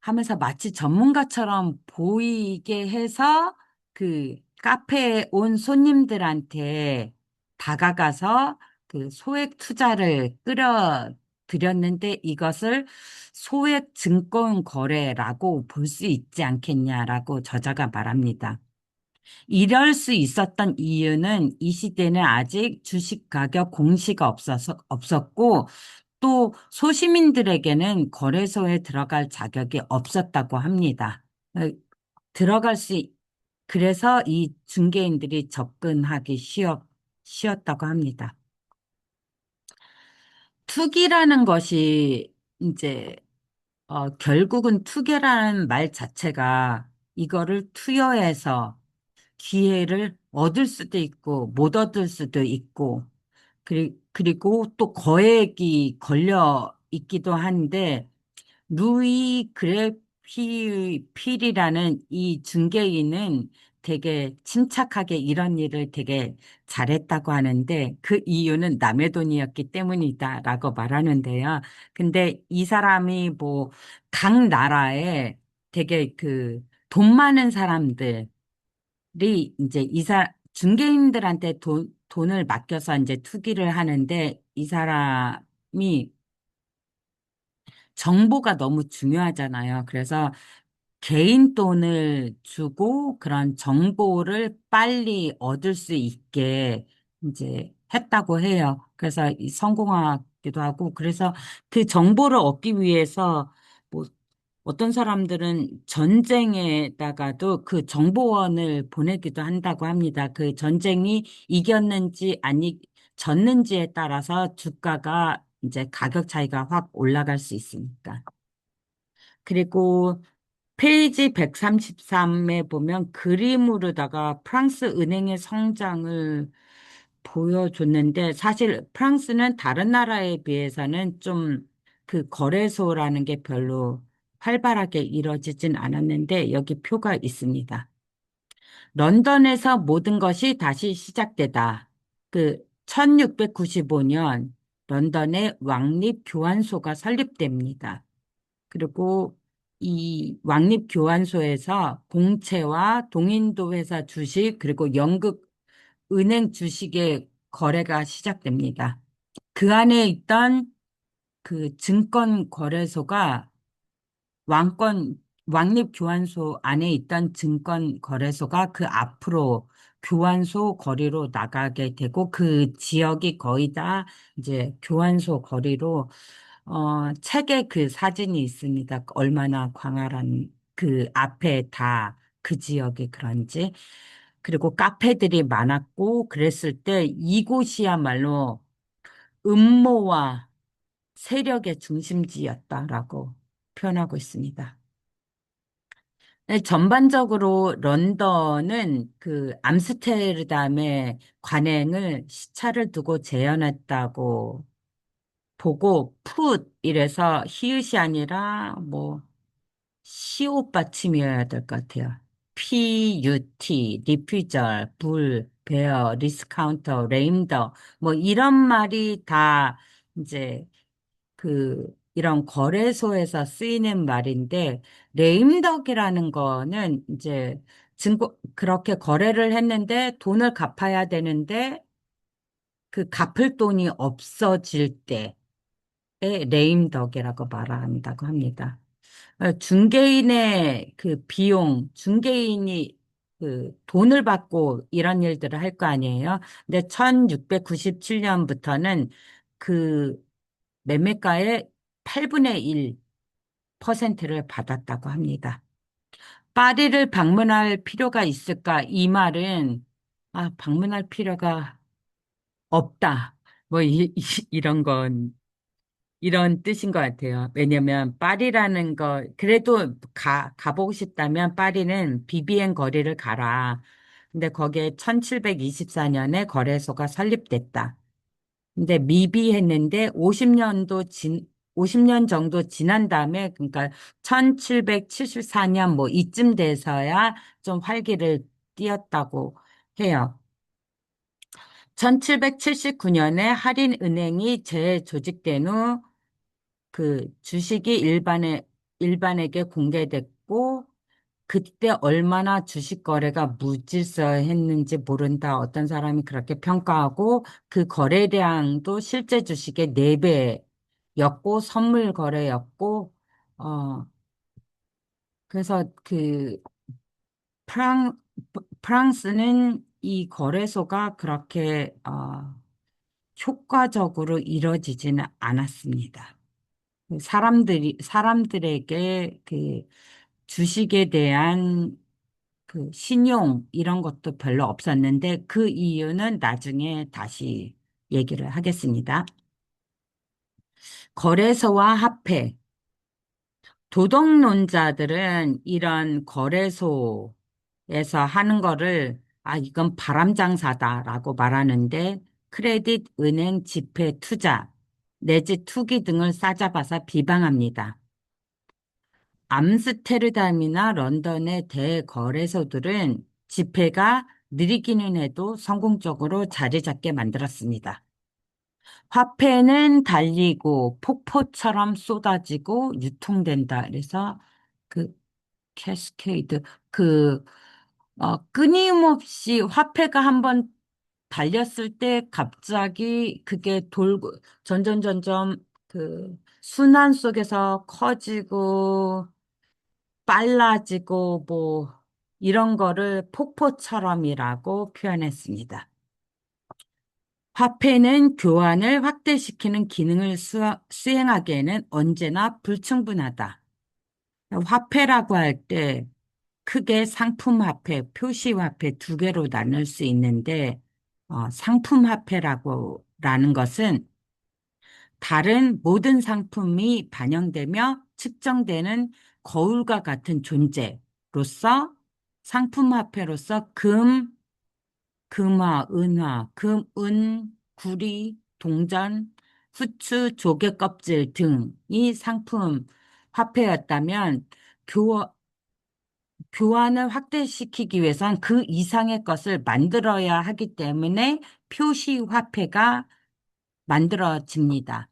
하면서 마치 전문가처럼 보이게 해서 그 카페에 온 손님들한테 다가가서 그 소액 투자를 끌어들였는데 이것을 소액 증권 거래라고 볼 수 있지 않겠냐라고 저자가 말합니다. 이럴 수 있었던 이유는 이 시대는 아직 주식 가격 공시가 없었고 또 소시민들에게는 거래소에 들어갈 자격이 없었다고 합니다. 어, 들어갈 수, 그래서 이 중개인들이 접근하기 쉬웠다고 합니다. 투기라는 것이 이제, 결국은 투기라는 말 자체가 이거를 투여해서 기회를 얻을 수도 있고 못 얻을 수도 있고 그리고 또 거액이 걸려 있기도 한데 루이 그레필이라는 이 중개인은 되게 침착하게 이런 일을 되게 잘했다고 하는데 그 이유는 남의 돈이었기 때문이다라고 말하는데요. 근데 이 사람이 뭐 각 나라에 되게 그 돈 많은 사람들이 이제 중개인들한테 돈을 맡겨서 이제 투기를 하는데 이 사람이 정보가 너무 중요하잖아요. 그래서 개인 돈을 주고 그런 정보를 빨리 얻을 수 있게 이제 했다고 해요. 그래서 성공하기도 하고, 그래서 그 정보를 얻기 위해서 뭐 어떤 사람들은 전쟁에다가도 그 정보원을 보내기도 한다고 합니다. 그 전쟁이 이겼는지 아니 졌는지에 따라서 주가가 이제 가격 차이가 확 올라갈 수 있으니까. 그리고 페이지 133에 보면 그림으로다가 프랑스 은행의 성장을 보여줬는데 사실 프랑스는 다른 나라에 비해서는 좀 그 거래소라는 게 별로 활발하게 이루어지진 않았는데 여기 표가 있습니다. 런던에서 모든 것이 다시 시작되다. 그 1695년 런던에 왕립교환소가 설립됩니다. 그리고 이 왕립교환소에서 공채와 동인도 회사 주식 그리고 영국 은행 주식의 거래가 시작됩니다. 그 안에 있던 그 증권 거래소가 왕립교환소 안에 있던 증권 거래소가 그 앞으로 교환소 거리로 나가게 되고 그 지역이 거의 다 이제 교환소 거리로 책에 그 사진이 있습니다. 얼마나 광활한 그 앞에 다 그 지역이 그런지. 그리고 카페들이 많았고 그랬을 때 이곳이야말로 음모와 세력의 중심지였다라고 표현하고 있습니다. 네, 전반적으로 런던은 그 암스테르담의 관행을 시차를 두고 재현했다고 보고 풋 이래서 히읗이 아니라 뭐 시옷 받침이어야 될 것 같아요. PUT, 리퓨절, 불, 베어, 리스카운터, 레임더 뭐 이런 말이 다 이제 그 이런 거래소에서 쓰이는 말인데 레임덕이라는 거는 이제 그렇게 거래를 했는데 돈을 갚아야 되는데 그 갚을 돈이 없어질 때에 레임덕이라고 말한다고 합니다. 중개인의 그 비용, 중개인이 그 돈을 받고 이런 일들을 할 거 아니에요. 근데 1697년부터는 그 매매가의 8분의 1%를 받았다고 합니다. 파리를 방문할 필요가 있을까? 이 말은, 방문할 필요가 없다. 뭐, 이런 건, 이런 뜻인 것 같아요. 왜냐면, 파리라는 거, 그래도 가보고 싶다면, 파리는 비비엔 거리를 가라. 근데 거기에 1724년에 거래소가 설립됐다. 근데 미비했는데 50년 정도 지난 다음에 그러니까 1774년 뭐 이쯤 돼서야 좀 활기를 띠었다고 해요. 1779년에 할인은행이 재조직된 후 그 주식이 일반에게 공개됐고, 그때 얼마나 주식 거래가 무질서했는지 모른다. 어떤 사람이 그렇게 평가하고 그 거래량도 실제 주식의 4배였고 선물 거래였고 어 그래서 그 프랑 프랑스는 이 거래소가 그렇게 효과적으로 이루어지지는 않았습니다. 사람들에게 그 주식에 대한 그 신용 이런 것도 별로 없었는데 그 이유는 나중에 다시 얘기를 하겠습니다. 거래소와 화폐. 도덕론자들은 이런 거래소에서 하는 거를 이건 바람장사다라고 말하는데 크레딧, 은행, 지폐, 투자, 내지 투기 등을 싸잡아서 비방합니다. 암스테르담이나 런던의 대거래소들은 지폐가 느리기는 해도 성공적으로 자리 잡게 만들었습니다. 화폐는 달리고 폭포처럼 쏟아지고 유통된다. 그래서 그 캐스케이드, 그, 끊임없이 화폐가 한번 달렸을 때 갑자기 그게 돌고 점점점점 그 순환 속에서 커지고 빨라지고 뭐 이런 거를 폭포처럼이라고 표현했습니다. 화폐는 교환을 확대시키는 기능을 수행하기에는 언제나 불충분하다. 화폐라고 할 때 크게 상품화폐, 표시화폐 두 개로 나눌 수 있는데 상품화폐라는 것은 다른 모든 상품이 반영되며 측정되는 거울과 같은 존재로서 상품화폐로서 금화, 은화, 구리, 동전, 후추, 조개 껍질 등이 상품 화폐였다면 교환을 확대시키기 위해선 그 이상의 것을 만들어야 하기 때문에 표시 화폐가 만들어집니다.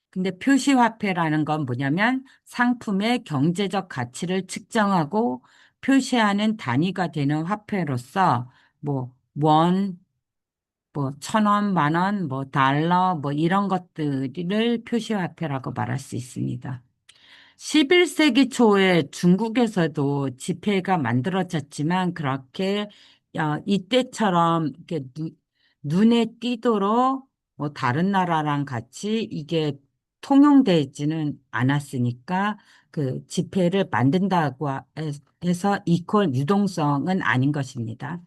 근데 표시화폐라는 건 뭐냐면 상품의 경제적 가치를 측정하고 표시하는 단위가 되는 화폐로서 뭐 원, 뭐 1,000원, 10,000원, 뭐 달러, 뭐 이런 것들을 표시화폐라고 말할 수 있습니다. 11세기 초에 중국에서도 지폐가 만들어졌지만 그렇게 이때처럼 이렇게 눈에 띄도록 뭐 다른 나라랑 같이 이게 통용되지는 않았으니까 그 지폐를 만든다고 해서 이퀄 유동성은 아닌 것입니다.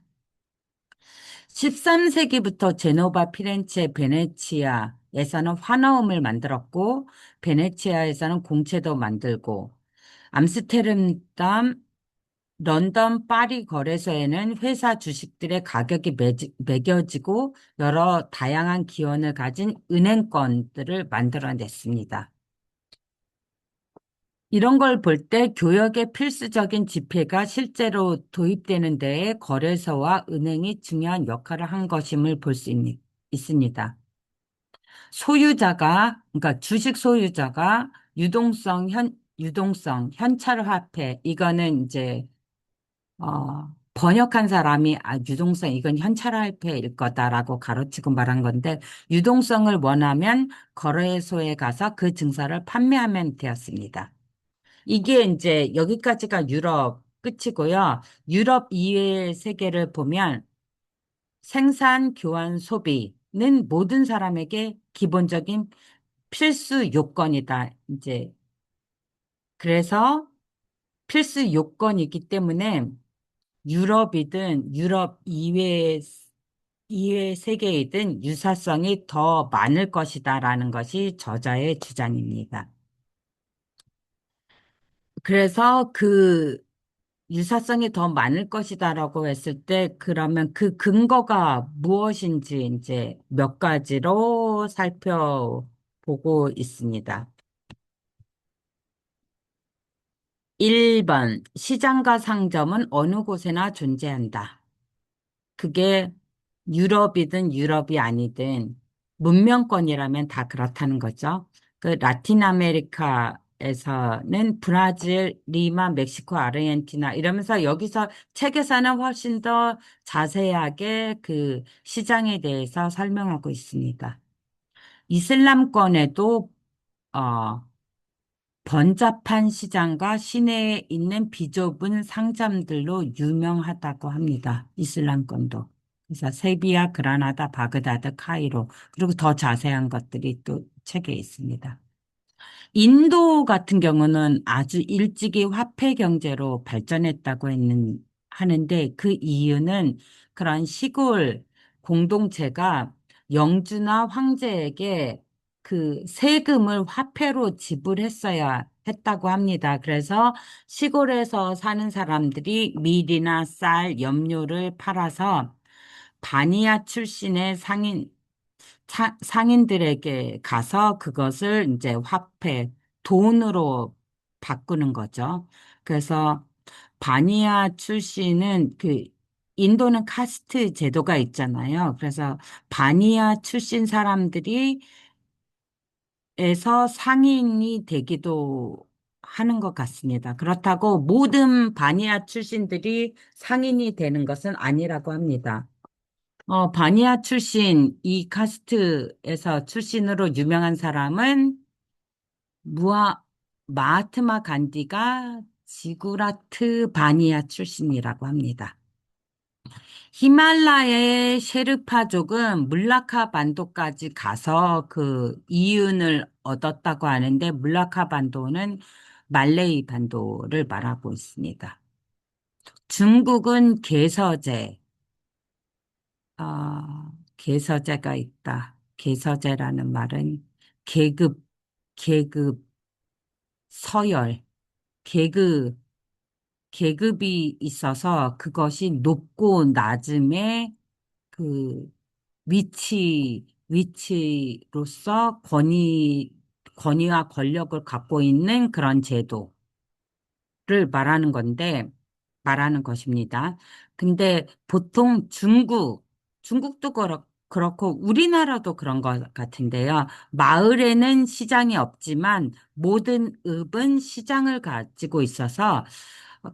13세기부터 제노바, 피렌체, 베네치아에서는 환화음을 만들었고, 베네치아에서는 공채도 만들고, 암스테르담, 런던, 파리 거래소에는 회사 주식들의 가격이 매겨지고 여러 다양한 기원을 가진 은행권들을 만들어냈습니다. 이런 걸 볼 때 교역의 필수적인 지폐가 실제로 도입되는 데에 거래소와 은행이 중요한 역할을 한 것임을 볼 수 있습니다. 그러니까 주식 소유자가 유동성, 현찰화폐, 이거는 이제, 번역한 사람이, 유동성, 이건 현찰화폐일 거다라고 가로치고 말한 건데, 유동성을 원하면 거래소에 가서 그 증서를 판매하면 되었습니다. 이게 이제 여기까지가 유럽 끝이고요. 유럽 이외의 세계를 보면 생산, 교환, 소비는 모든 사람에게 기본적인 필수 요건이다. 이제 그래서 필수 요건이기 때문에 유럽이든 유럽 이외의 세계이든 유사성이 더 많을 것이다라는 것이 저자의 주장입니다. 그래서 그 유사성이 더 많을 것이다라고 했을 때, 그러면 그 근거가 무엇인지 이제 몇 가지로 살펴보고 있습니다. 1번, 시장과 상점은 어느 곳에나 존재한다. 그게 유럽이든 유럽이 아니든 문명권이라면 다 그렇다는 거죠. 그 라틴 아메리카 에서는 브라질, 리마, 멕시코, 아르헨티나 이러면서 여기서 책에서는 훨씬 더 자세하게 그 시장에 대해서 설명하고 있습니다. 이슬람권에도 어, 번잡한 시장과 시내에 있는 비좁은 상점들로 유명하다고 합니다. 이슬람권도. 그래서 세비야, 그라나다, 바그다드, 카이로 그리고 더 자세한 것들이 또 책에 있습니다. 인도 같은 경우는 아주 일찍이 화폐 경제로 발전했다고 하는데 그 이유는 그런 시골 공동체가 영주나 황제에게 그 세금을 화폐로 지불했어야 했다고 합니다. 그래서 시골에서 사는 사람들이 밀이나 쌀, 염료를 팔아서 바니아 출신의 상인들에게 가서 그것을 이제 화폐, 돈으로 바꾸는 거죠. 그래서 바니아 출신은 인도는 카스트 제도가 있잖아요. 그래서 바니아 출신 사람들이 에서 상인이 되기도 하는 것 같습니다. 그렇다고 모든 바니아 출신들이 상인이 되는 것은 아니라고 합니다. 바니아 출신, 이 카스트에서 출신으로 유명한 사람은 무아, 마하트마 간디가 지구라트 바니아 출신이라고 합니다. 히말라야의 셰르파족은 물라카 반도까지 가서 그 이윤을 얻었다고 하는데 물라카 반도는 말레이 반도를 말하고 있습니다. 중국은 개서제가 있다. 개서제라는 말은 계급, 계급, 서열, 계급, 계급이 있어서 그것이 높고 낮음의 그 위치로서 권위와 권력을 갖고 있는 그런 제도. 를 말하는 것입니다. 근데 보통 중국도 그렇고 우리나라도 그런 것 같은데요. 마을에는 시장이 없지만 모든 읍은 시장을 가지고 있어서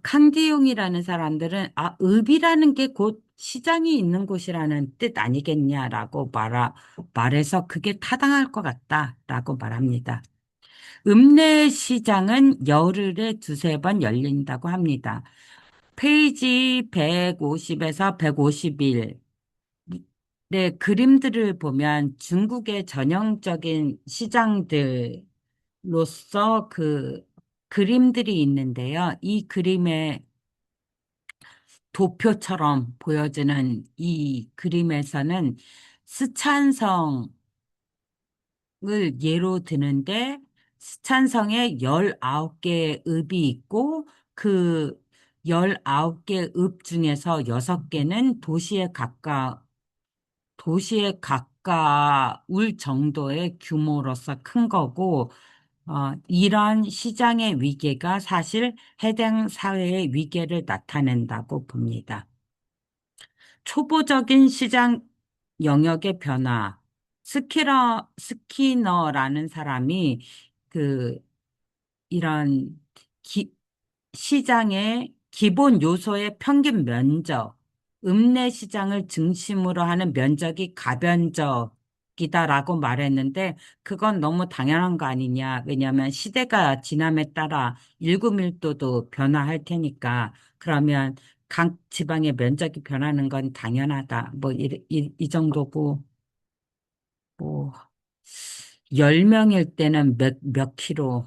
칸디용이라는 사람들은 읍이라는 게 곧 시장이 있는 곳이라는 뜻 아니겠냐라고 말해서 그게 타당할 것 같다라고 말합니다. 읍내 시장은 열흘에 두세 번 열린다고 합니다. 페이지 150에서 151. 네, 그림들을 보면 중국의 전형적인 시장들로서 그 그림들이 있는데요. 이 그림의 도표처럼 보여지는 이 그림에서는 스촨성 을 예로 드는데 스촨성에 19개의 읍이 있고 그 19개 읍 중에서 6개는 도시에 가까울 정도의 규모로서 큰 거고 이런 시장의 위계가 사실 해당 사회의 위계를 나타낸다고 봅니다. 초보적인 시장 영역의 변화. 스키너라는 사람이 그, 이런 시장의 기본 요소의 평균 면적, 읍내 시장을 중심으로 하는 면적이 가변적이다라고 말했는데 그건 너무 당연한 거 아니냐. 왜냐하면 시대가 지남에 따라 일구 밀도도 변화할 테니까 그러면 각 지방의 면적이 변하는 건 당연하다. 뭐 이 정도고 뭐 10명일 때는 몇 킬로,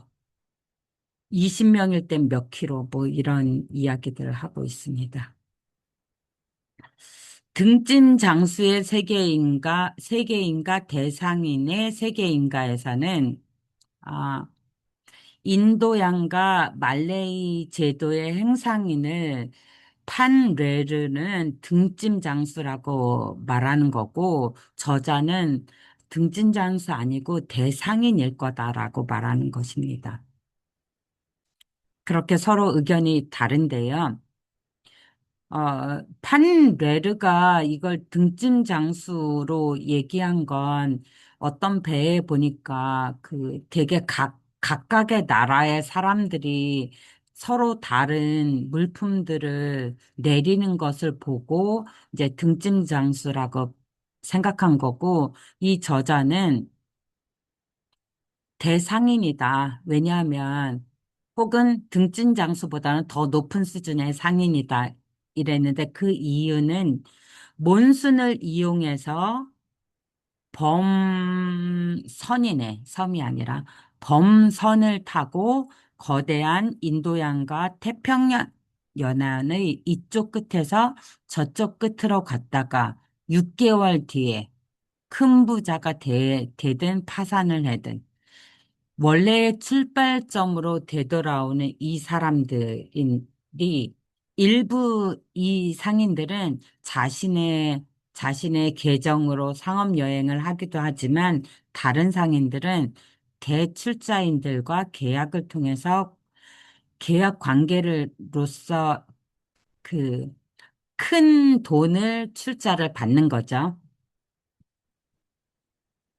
20명일 땐 몇 킬로 뭐 이런 이야기들을 하고 있습니다. 등짐 장수의 세계인가 대상인의 세계인가에서는 아, 인도양과 말레이 제도의 행상인을 판레르는 등짐 장수라고 말하는 거고 저자는 등짐 장수 아니고 대상인일 거다라고 말하는 것입니다. 그렇게 서로 의견이 다른데요. 판레르가 이걸 등짐 장수로 얘기한 건 어떤 배에 보니까 그 되게 각각의 나라의 사람들이 서로 다른 물품들을 내리는 것을 보고 이제 등짐 장수라고 생각한 거고, 이 저자는 대상인이다. 왜냐하면 혹은 등진 장수보다는 더 높은 수준의 상인이다. 이랬는데 그 이유는 몬순을 이용해서 범선이네. 섬이 아니라 범선을 타고 거대한 인도양과 태평양 연안의 이쪽 끝에서 저쪽 끝으로 갔다가 6개월 뒤에 큰 부자가 되든 파산을 하든 원래의 출발점으로 되돌아오는 이 사람들이 일부 이 상인들은 자신의 계정으로 상업 여행을 하기도 하지만 다른 상인들은 대출자인들과 계약을 통해서 계약 관계로서 그 큰 돈을 출자를 받는 거죠.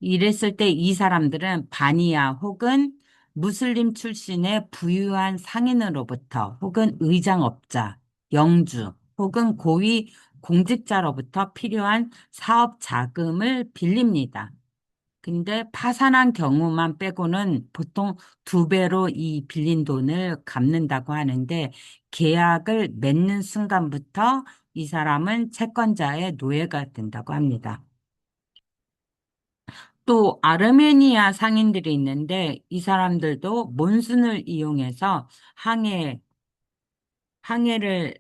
이랬을 때 이 사람들은 바니아 혹은 무슬림 출신의 부유한 상인으로부터 혹은 의장업자, 영주 혹은 고위 공직자로부터 필요한 사업 자금을 빌립니다. 근데 파산한 경우만 빼고는 보통 두 배로 이 빌린 돈을 갚는다고 하는데 계약을 맺는 순간부터 이 사람은 채권자의 노예가 된다고 합니다. 또 아르메니아 상인들이 있는데 이 사람들도 몬순을 이용해서 항해를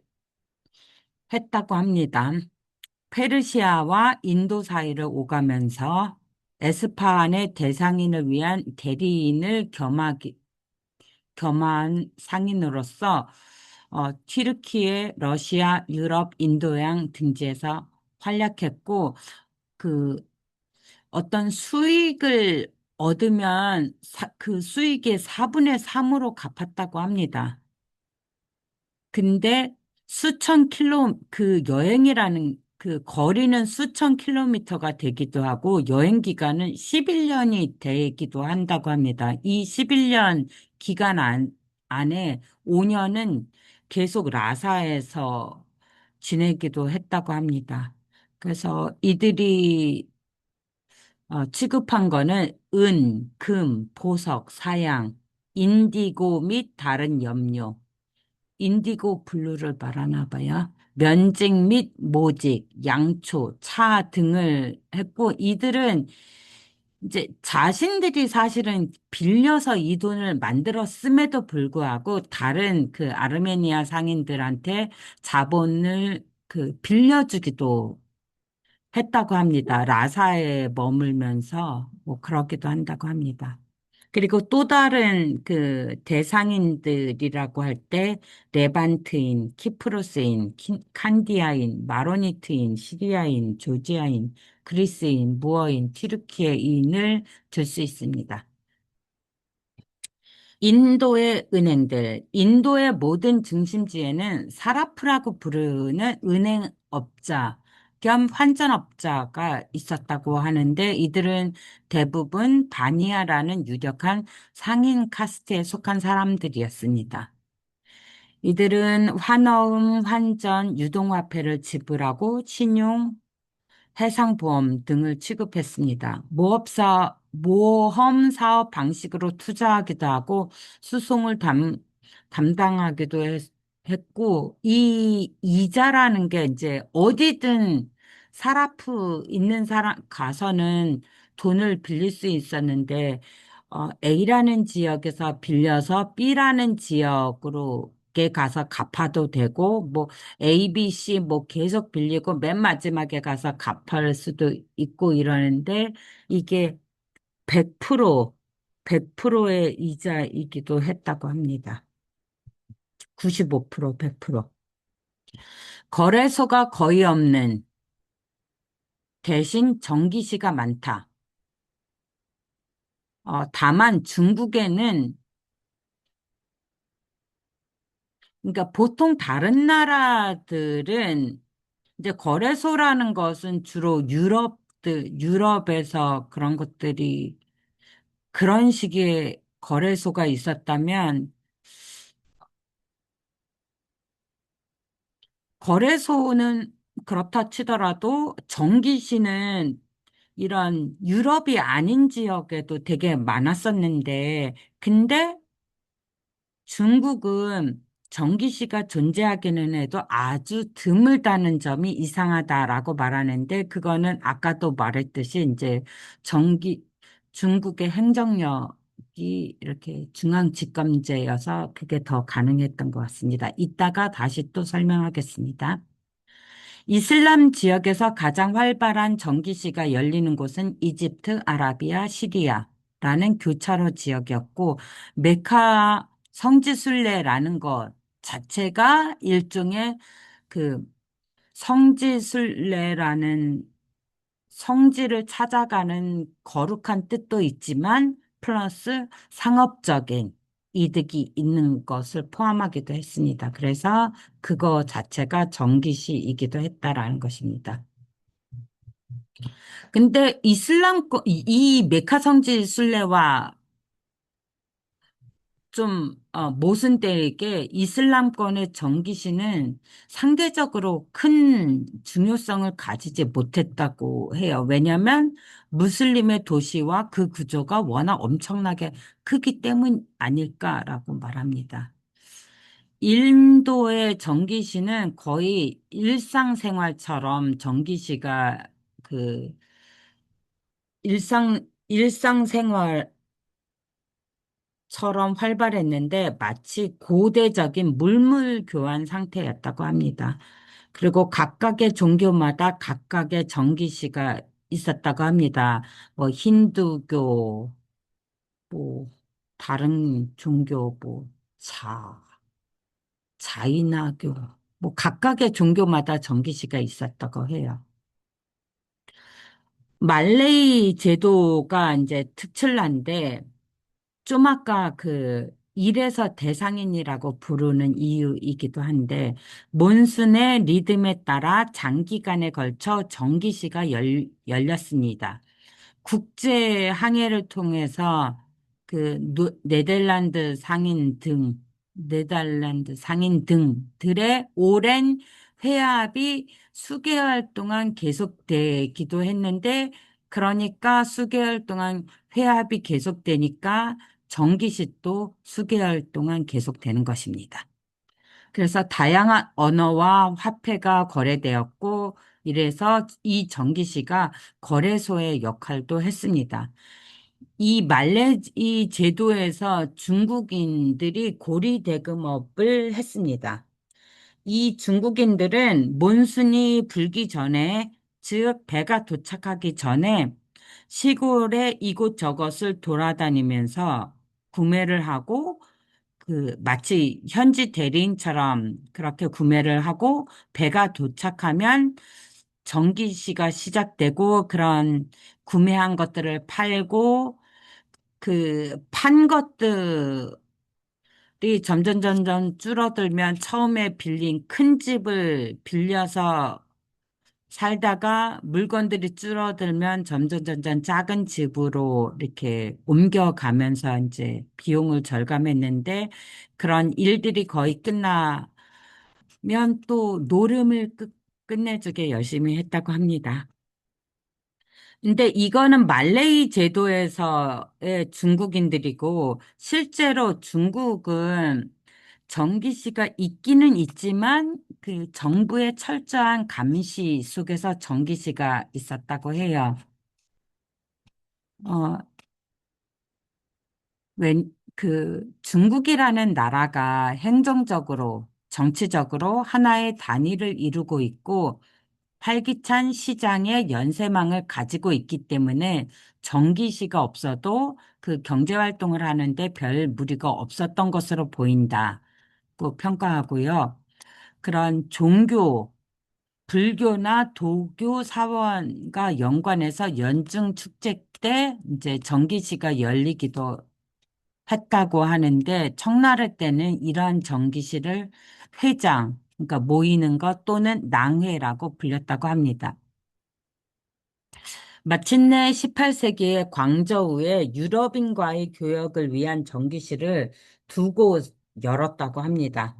했다고 합니다. 페르시아와 인도 사이를 오가면서 에스파한의 대상인을 위한 대리인을 겸한 상인으로서 튀르키예, 러시아, 유럽, 인도양 등지에서 활약했고 그 어떤 수익을 얻으면 그 수익의 4분의 3으로 갚았다고 합니다. 근데 그 여행이라는 그 거리는 수천 킬로미터가 되기도 하고 여행 기간은 11년이 되기도 한다고 합니다. 이 11년 기간 안에 5년은 계속 라사에서 지내기도 했다고 합니다. 그래서 이들이 취급한 거는 은, 금, 보석, 사양, 인디고 및 다른 염료, 인디고 블루를 말하나 봐요. 면직 및 모직, 양초, 차 등을 했고 이들은 이제 자신들이 사실은 빌려서 이 돈을 만들었음에도 불구하고 다른 그 아르메니아 상인들한테 자본을 빌려주기도 했다고 합니다. 라사에 머물면서 뭐 그러기도 한다고 합니다. 그리고 또 다른 그 대상인들이라고 할 때 레반트인, 키프로스인, 칸디아인, 마로니트인, 시리아인, 조지아인, 그리스인, 무어인, 튀르키예인을 들 수 있습니다. 인도의 은행들, 인도의 모든 중심지에는 사라프라고 부르는 은행업자 겸 환전업자가 있었다고 하는데 이들은 대부분 바니아라는 유력한 상인 카스트에 속한 사람들이었습니다. 이들은 환어음, 환전, 유동화폐를 지불하고 신용, 해상보험 등을 취급했습니다. 모험 사업 방식으로 투자하기도 하고 수송을 담당하기도 했고, 이 이자라는 게 이제 어디든 사라프 있는 사람 가서는 돈을 빌릴 수 있었는데, A라는 지역에서 빌려서 B라는 지역으로 게 가서 갚아도 되고, 뭐, A, B, C 뭐 계속 빌리고 맨 마지막에 가서 갚을 수도 있고 이러는데 이게 100%, 100%의 이자이기도 했다고 합니다. 95%, 100%. 거래소가 거의 없는 대신 정기시가 많다. 다만 중국에는 그러니까 보통 다른 나라들은 이제 거래소라는 것은 주로 유럽에서 그런 것들이 그런 식의 거래소가 있었다면, 거래소는 그렇다 치더라도 정기시는 이런 유럽이 아닌 지역에도 되게 많았었는데, 근데 중국은 정기시가 존재하기는 해도 아주 드물다는 점이 이상하다라고 말하는데, 그거는 아까도 말했듯이 이제 정기, 중국의 행정력이 이렇게 중앙 집권제여서 그게 더 가능했던 것 같습니다. 이따가 다시 또 설명하겠습니다. 이슬람 지역에서 가장 활발한 정기시가 열리는 곳은 이집트, 아라비아, 시리아라는 교차로 지역이었고, 메카 성지순례라는 것 자체가 일종의 그 성지순례라는 성지를 찾아가는 거룩한 뜻도 있지만, 플러스 상업적인 이득이 있는 것을 포함하기도 했습니다. 그래서 그거 자체가 정기시이기도 했다라는 것입니다. 근데 이 메카 성지 순례와 좀 모순되게 이슬람권의 정기시는 상대적으로 큰 중요성을 가지지 못했다고 해요. 왜냐하면 무슬림의 도시와 그 구조가 워낙 엄청나게 크기 때문 아닐까라고 말합니다. 인도의 정기시는 거의 일상생활처럼 정기시가 그 일상생활 처럼 활발했는데 마치 고대적인 물물 교환 상태였다고 합니다. 그리고 각각의 종교마다 각각의 정기시가 있었다고 합니다. 뭐 힌두교, 뭐 다른 종교, 뭐 자이나교, 뭐 각각의 종교마다 정기시가 있었다고 해요. 말레이 제도가 이제 특출난데 좀 아까 그 일에서 대상인이라고 부르는 이유이기도 한데 몬순의 리듬에 따라 장기간에 걸쳐 정기시가 열렸습니다. 국제 항해를 통해서 네덜란드 상인 등들의 오랜 회합이 수개월 동안 계속되기도 했는데 그러니까 수개월 동안 회합이 계속되니까 정기시도 수개월 동안 계속되는 것입니다. 그래서 다양한 언어와 화폐가 거래되었고 이래서 이 정기시가 거래소의 역할도 했습니다. 이 제도에서 중국인들이 고리대금업을 했습니다. 이 중국인들은 몬순이 불기 전에, 즉 배가 도착하기 전에 시골의 이곳저곳을 돌아다니면서 구매를 하고 마치 현지 대리인처럼 그렇게 구매를 하고 배가 도착하면 정기시가 시작되고 그런 구매한 것들을 팔고 그 판 것들이 점점 줄어들면 처음에 빌린 큰 집을 빌려서 살다가 물건들이 줄어들면 점점 작은 집으로 이렇게 옮겨가면서 이제 비용을 절감했는데 그런 일들이 거의 끝나면 또 노름을 끝내주게 열심히 했다고 합니다. 근데 이거는 말레이 제도에서의 중국인들이고 실제로 중국은 정기시가 있기는 있지만 그 정부의 철저한 감시 속에서 정기시가 있었다고 해요. 어, 중국이라는 나라가 행정적으로, 정치적으로 하나의 단위를 이루고 있고 활기찬 시장의 연쇄망을 가지고 있기 때문에 정기시가 없어도 그 경제 활동을 하는데 별 무리가 없었던 것으로 보인다고 평가하고요. 그런 불교나 도교 사원과 연관해서 연중 축제 때 이제 정기시가 열리기도 했다고 하는데 청나라 때는 이러한 정기시를 회장, 그러니까 모이는 것 또는 낭회라고 불렸다고 합니다. 마침내 18세기의 광저우에 유럽인과의 교역을 위한 전기실을 두 곳 열었다고 합니다.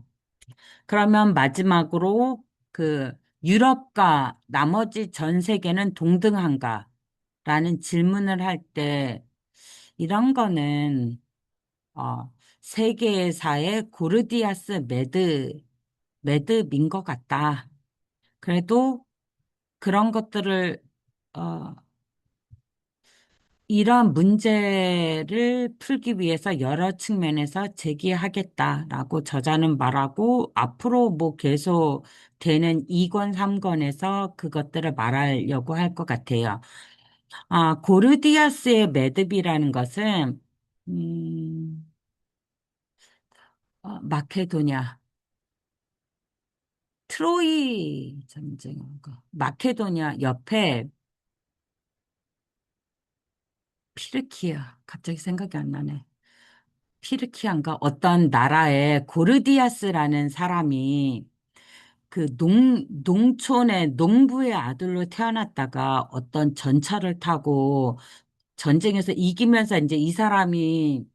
그러면 마지막으로 그 유럽과 나머지 전 세계는 동등한가? 라는 질문을 할 때 이런 거는 세계사의 고르디아스 매듭인 것 같다. 그래도 그런 것들을 어, 이런 문제를 풀기 위해서 여러 측면에서 제기하겠다라고 저자는 말하고 앞으로 뭐 계속 되는 2권, 3권에서 그것들을 말하려고 할 것 같아요. 고르디아스의 매듭이라는 것은 음, 마케도냐, 트로이 전쟁인가, 마케도냐 옆에 피르키아, 갑자기 생각이 안 나네. 피르키아인가 어떤 나라에 고르디아스라는 사람이 그 농촌의 농부의 아들로 태어났다가 어떤 전차를 타고 전쟁에서 이기면서 이제 이 사람이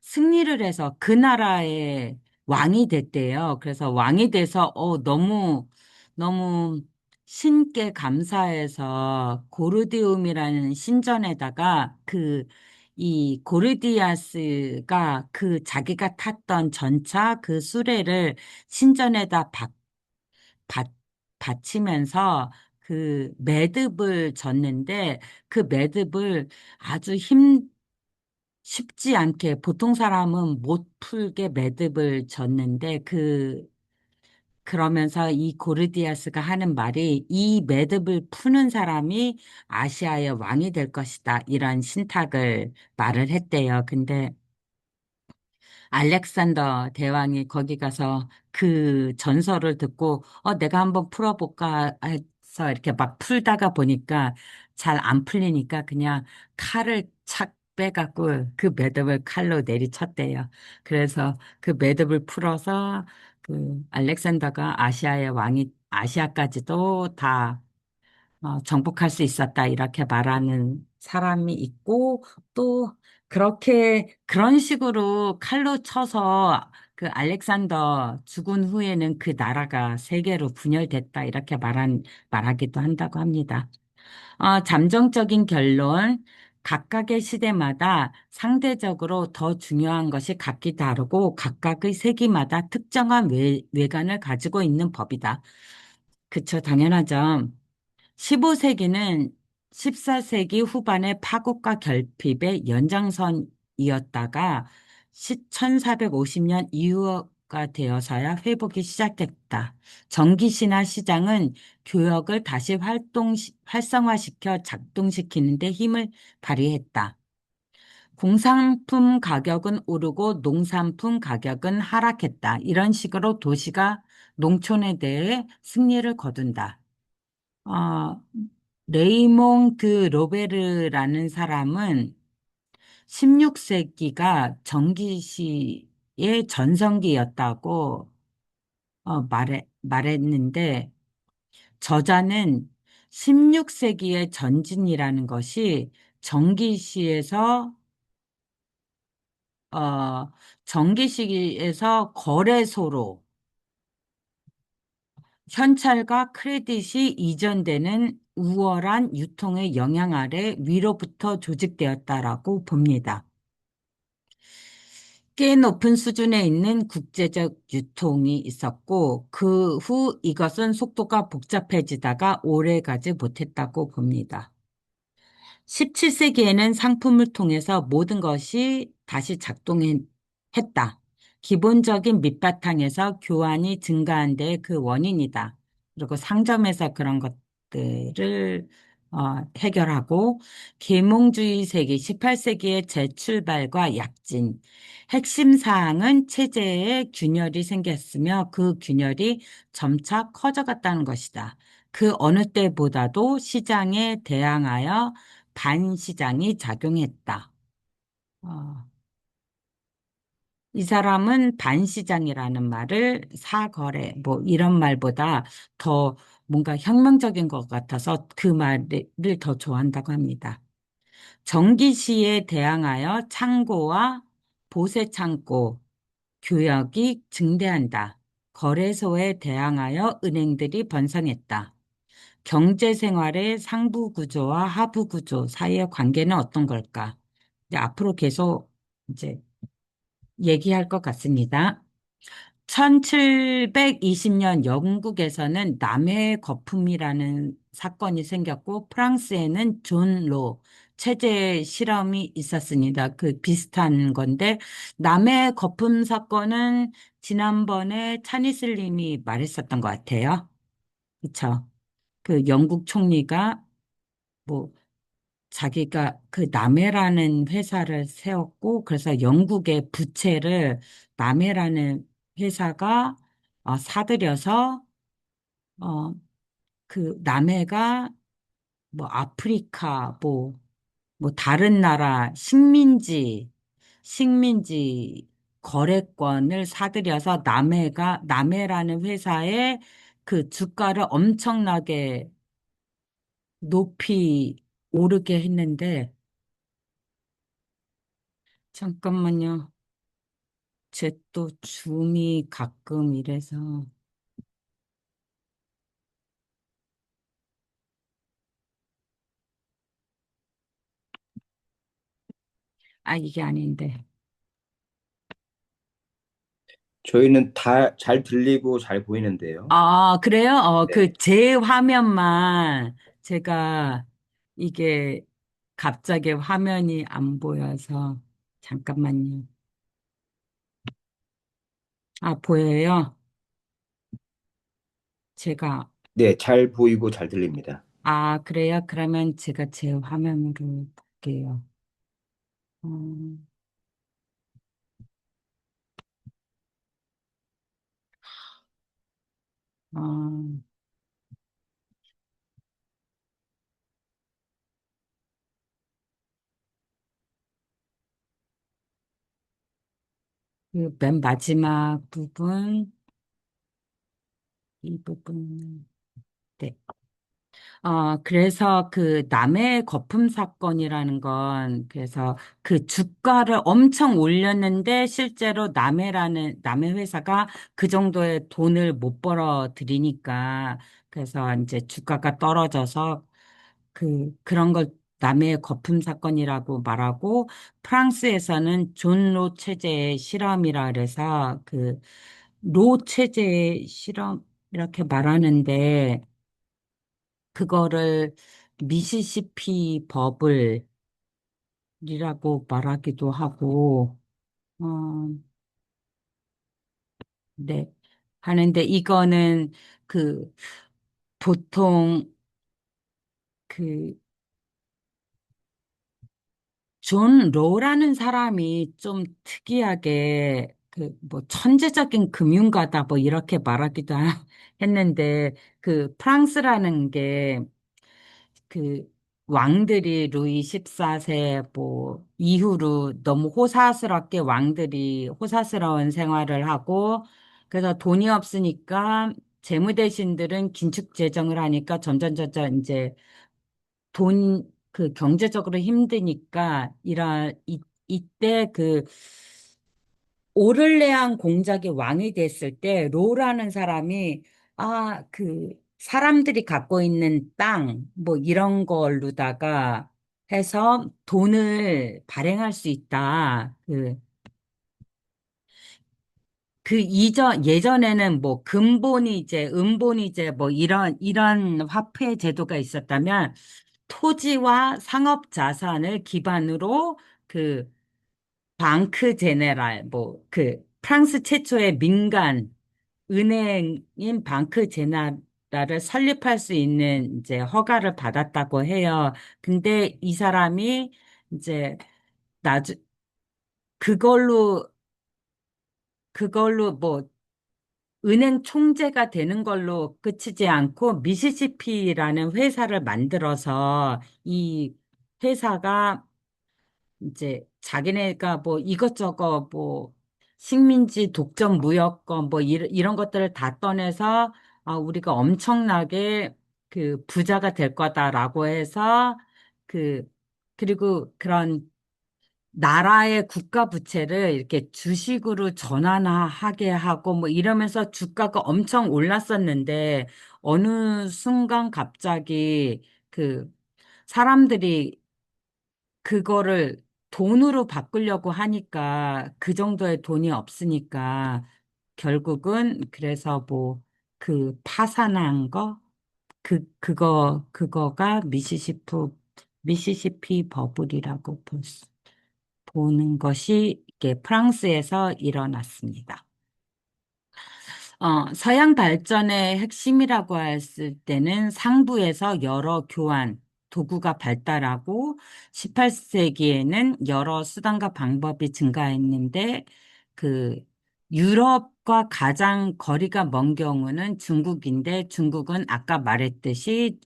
승리를 해서 그 나라의 왕이 됐대요. 그래서 왕이 돼서 너무 신께 감사해서 고르디움이라는 신전에다가 이 고르디아스가 그 자기가 탔던 전차 그 수레를 신전에다 받, 받치면서 그 매듭을 졌는데 그 매듭을 아주 쉽지 않게 보통 사람은 못 풀게 매듭을 졌는데 그러면서 이 고르디아스가 하는 말이 이 매듭을 푸는 사람이 아시아의 왕이 될 것이다. 이런 신탁을 말을 했대요. 근데 알렉산더 대왕이 거기 가서 그 전설을 듣고, 내가 한번 풀어볼까 해서 이렇게 막 풀다가 보니까 잘 안 풀리니까 그냥 칼을 착 빼갖고 그 매듭을 칼로 내리쳤대요. 그래서 그 매듭을 풀어서 그 알렉산더가 아시아의 왕이, 아시아까지도 다 정복할 수 있었다. 이렇게 말하는 사람이 있고, 또, 그런 식으로 칼로 쳐서 그 알렉산더 죽은 후에는 그 나라가 세 개로 분열됐다. 이렇게 말하기도 한다고 합니다. 잠정적인 결론. 각각의 시대마다 상대적으로 더 중요한 것이 각기 다르고 각각의 세기마다 특정한 외관을 가지고 있는 법이다. 그쵸, 당연하죠. 15세기는 14세기 후반의 파국과 결핍의 연장선이었다가 1450년 이후가 되어서야 회복이 시작됐다. 전기신화 시장은 교역을 다시 활성화시켜 작동시키는 데 힘을 발휘했다. 공산품 가격은 오르고 농산품 가격은 하락했다. 이런 식으로 도시가 농촌에 대해 승리를 거둔다. 어, 레이몽드 로베르라는 사람은 16세기가 전기시의 전성기였다고 말했는데, 저자는 16세기의 전진이라는 것이 전기시에서, 전기시에서 거래소로 현찰과 크레딧이 이전되는 우월한 유통의 영향 아래 위로부터 조직되었다라고 봅니다. 꽤 높은 수준에 있는 국제적 유통이 있었고 그 후 이것은 속도가 복잡해지다가 오래가지 못했다고 봅니다. 17세기에는 상품을 통해서 모든 것이 다시 작동했다. 기본적인 밑바탕에서 교환이 증가한 데 그 원인이다. 그리고 상점에서 그런 것들을 해결하고 계몽주의 세기 18세기의 재출발과 약진. 핵심 사항은 체제에 균열이 생겼으며 그 균열이 점차 커져갔다는 것이다. 그 어느 때보다도 시장에 대항하여 반시장이 작용했다. 어, 이 사람은 반시장이라는 말을 사거래, 뭐 이런 말보다 더 뭔가 혁명적인 것 같아서 그 말을 더 좋아한다고 합니다. 정기시에 대항하여 창고와 보세 창고, 교역이 증대한다. 거래소에 대항하여 은행들이 번성했다. 경제 생활의 상부 구조와 하부 구조 사이의 관계는 어떤 걸까? 이제 앞으로 계속 이제 얘기할 것 같습니다. 1720년 영국에서는 남해 거품이라는 사건이 생겼고 프랑스에는 존 로 체제 실험이 있었습니다. 그 비슷한 건데 남해 거품 사건은 지난번에 차니슬님이 말했었던 것 같아요. 그쵸? 그 영국 총리가 뭐 자기가 그 남해라는 회사를 세웠고 그래서 영국의 부채를 남해라는 회사가 사들여서 어, 그 남해가 뭐 아프리카 뭐 다른 나라 식민지 거래권을 사들여서 남해라는 회사의 그 주가를 엄청나게 높이 오르게 했는데 잠깐만요. 제 또 줌이 가끔 이래서 이게 아닌데. 저희는 다 잘 들리고 잘 보이는데요. 그래요? 그 네. 제 화면만 제가 이게 갑자기 화면이 안 보여서 잠깐만요. 보여요? 제가 네, 잘 보이고 잘 들립니다. 그래요? 그러면 제가 제 화면으로 볼게요. 음, 어, 그맨 마지막 부분 이 부분 네. 그래서 그 남해 거품 사건이라는 건 그래서 그 주가를 엄청 올렸는데 실제로 남해 회사가 그 정도의 돈을 못 벌어 들이니까 그래서 이제 주가가 떨어져서 그런 걸 남해 거품 사건이라고 말하고 프랑스에서는 존 로 체제의 실험이라 그래서 그 로 체제의 실험 이렇게 말하는데 그거를 미시시피 버블이라고 말하기도 하고, 어, 네. 하는데 이거는 그 보통 그 존 로라는 사람이 좀 특이하게 그 뭐 천재적인 금융가다 뭐 이렇게 말하기도 했는데 그 프랑스라는 게 그 왕들이 루이 14세 뭐 이후로 너무 호사스럽게 왕들이 호사스러운 생활을 하고 그래서 돈이 없으니까 재무대신들은 긴축 재정을 하니까 점점 이제 그 경제적으로 힘드니까 이때 그 오를레앙 공작의 왕이 됐을 때 로라는 사람이 그 사람들이 갖고 있는 땅 뭐 이런 걸로다가 해서 돈을 발행할 수 있다. 예전에는 뭐 금본위제, 은본위제 뭐 이런 화폐 제도가 있었다면 토지와 상업 자산을 기반으로 그 방크 제네랄 프랑스 최초의 민간 은행인 방크 제네랄을 설립할 수 있는 이제 허가를 받았다고 해요. 근데 이 사람이 이제 나중 그걸로 뭐 은행 총재가 되는 걸로 그치지 않고 미시시피라는 회사를 만들어서 이 회사가 이제 자기네가 뭐 이것저것 뭐 식민지 독점 무역권 뭐 이런 것들을 다 떠내서 우리가 엄청나게 그 부자가 될 거다라고 해서 그, 그리고 그런 나라의 국가 부채를 이렇게 주식으로 전환하게 하고 뭐 이러면서 주가가 엄청 올랐었는데 어느 순간 갑자기 그 사람들이 그거를 돈으로 바꾸려고 하니까 그 정도의 돈이 없으니까 결국은 그래서 뭐 그 파산한 거 그거가 미시시피 버블이라고 보는 것이 이게 프랑스에서 일어났습니다. 서양 발전의 핵심이라고 했을 때는 상부에서 여러 교환, 도구가 발달하고 18세기에는 여러 수단과 방법이 증가했는데 그 유럽과 가장 거리가 먼 경우는 중국인데 중국은 아까 말했듯이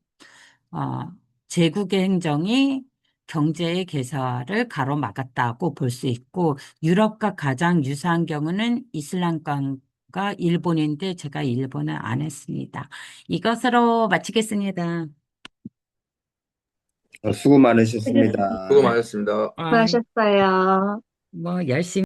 어, 제국의 행정이 경제의 개선을 가로막았다고 볼 수 있고 유럽과 가장 유사한 경우는 이슬람권과 일본인데 제가 일본을 안 했습니다. 이것으로 마치겠습니다. 수고 많으셨습니다. 수고 수고하셨습니다. 많으셨습니다. 아, 수고하셨어요. 뭐 열심히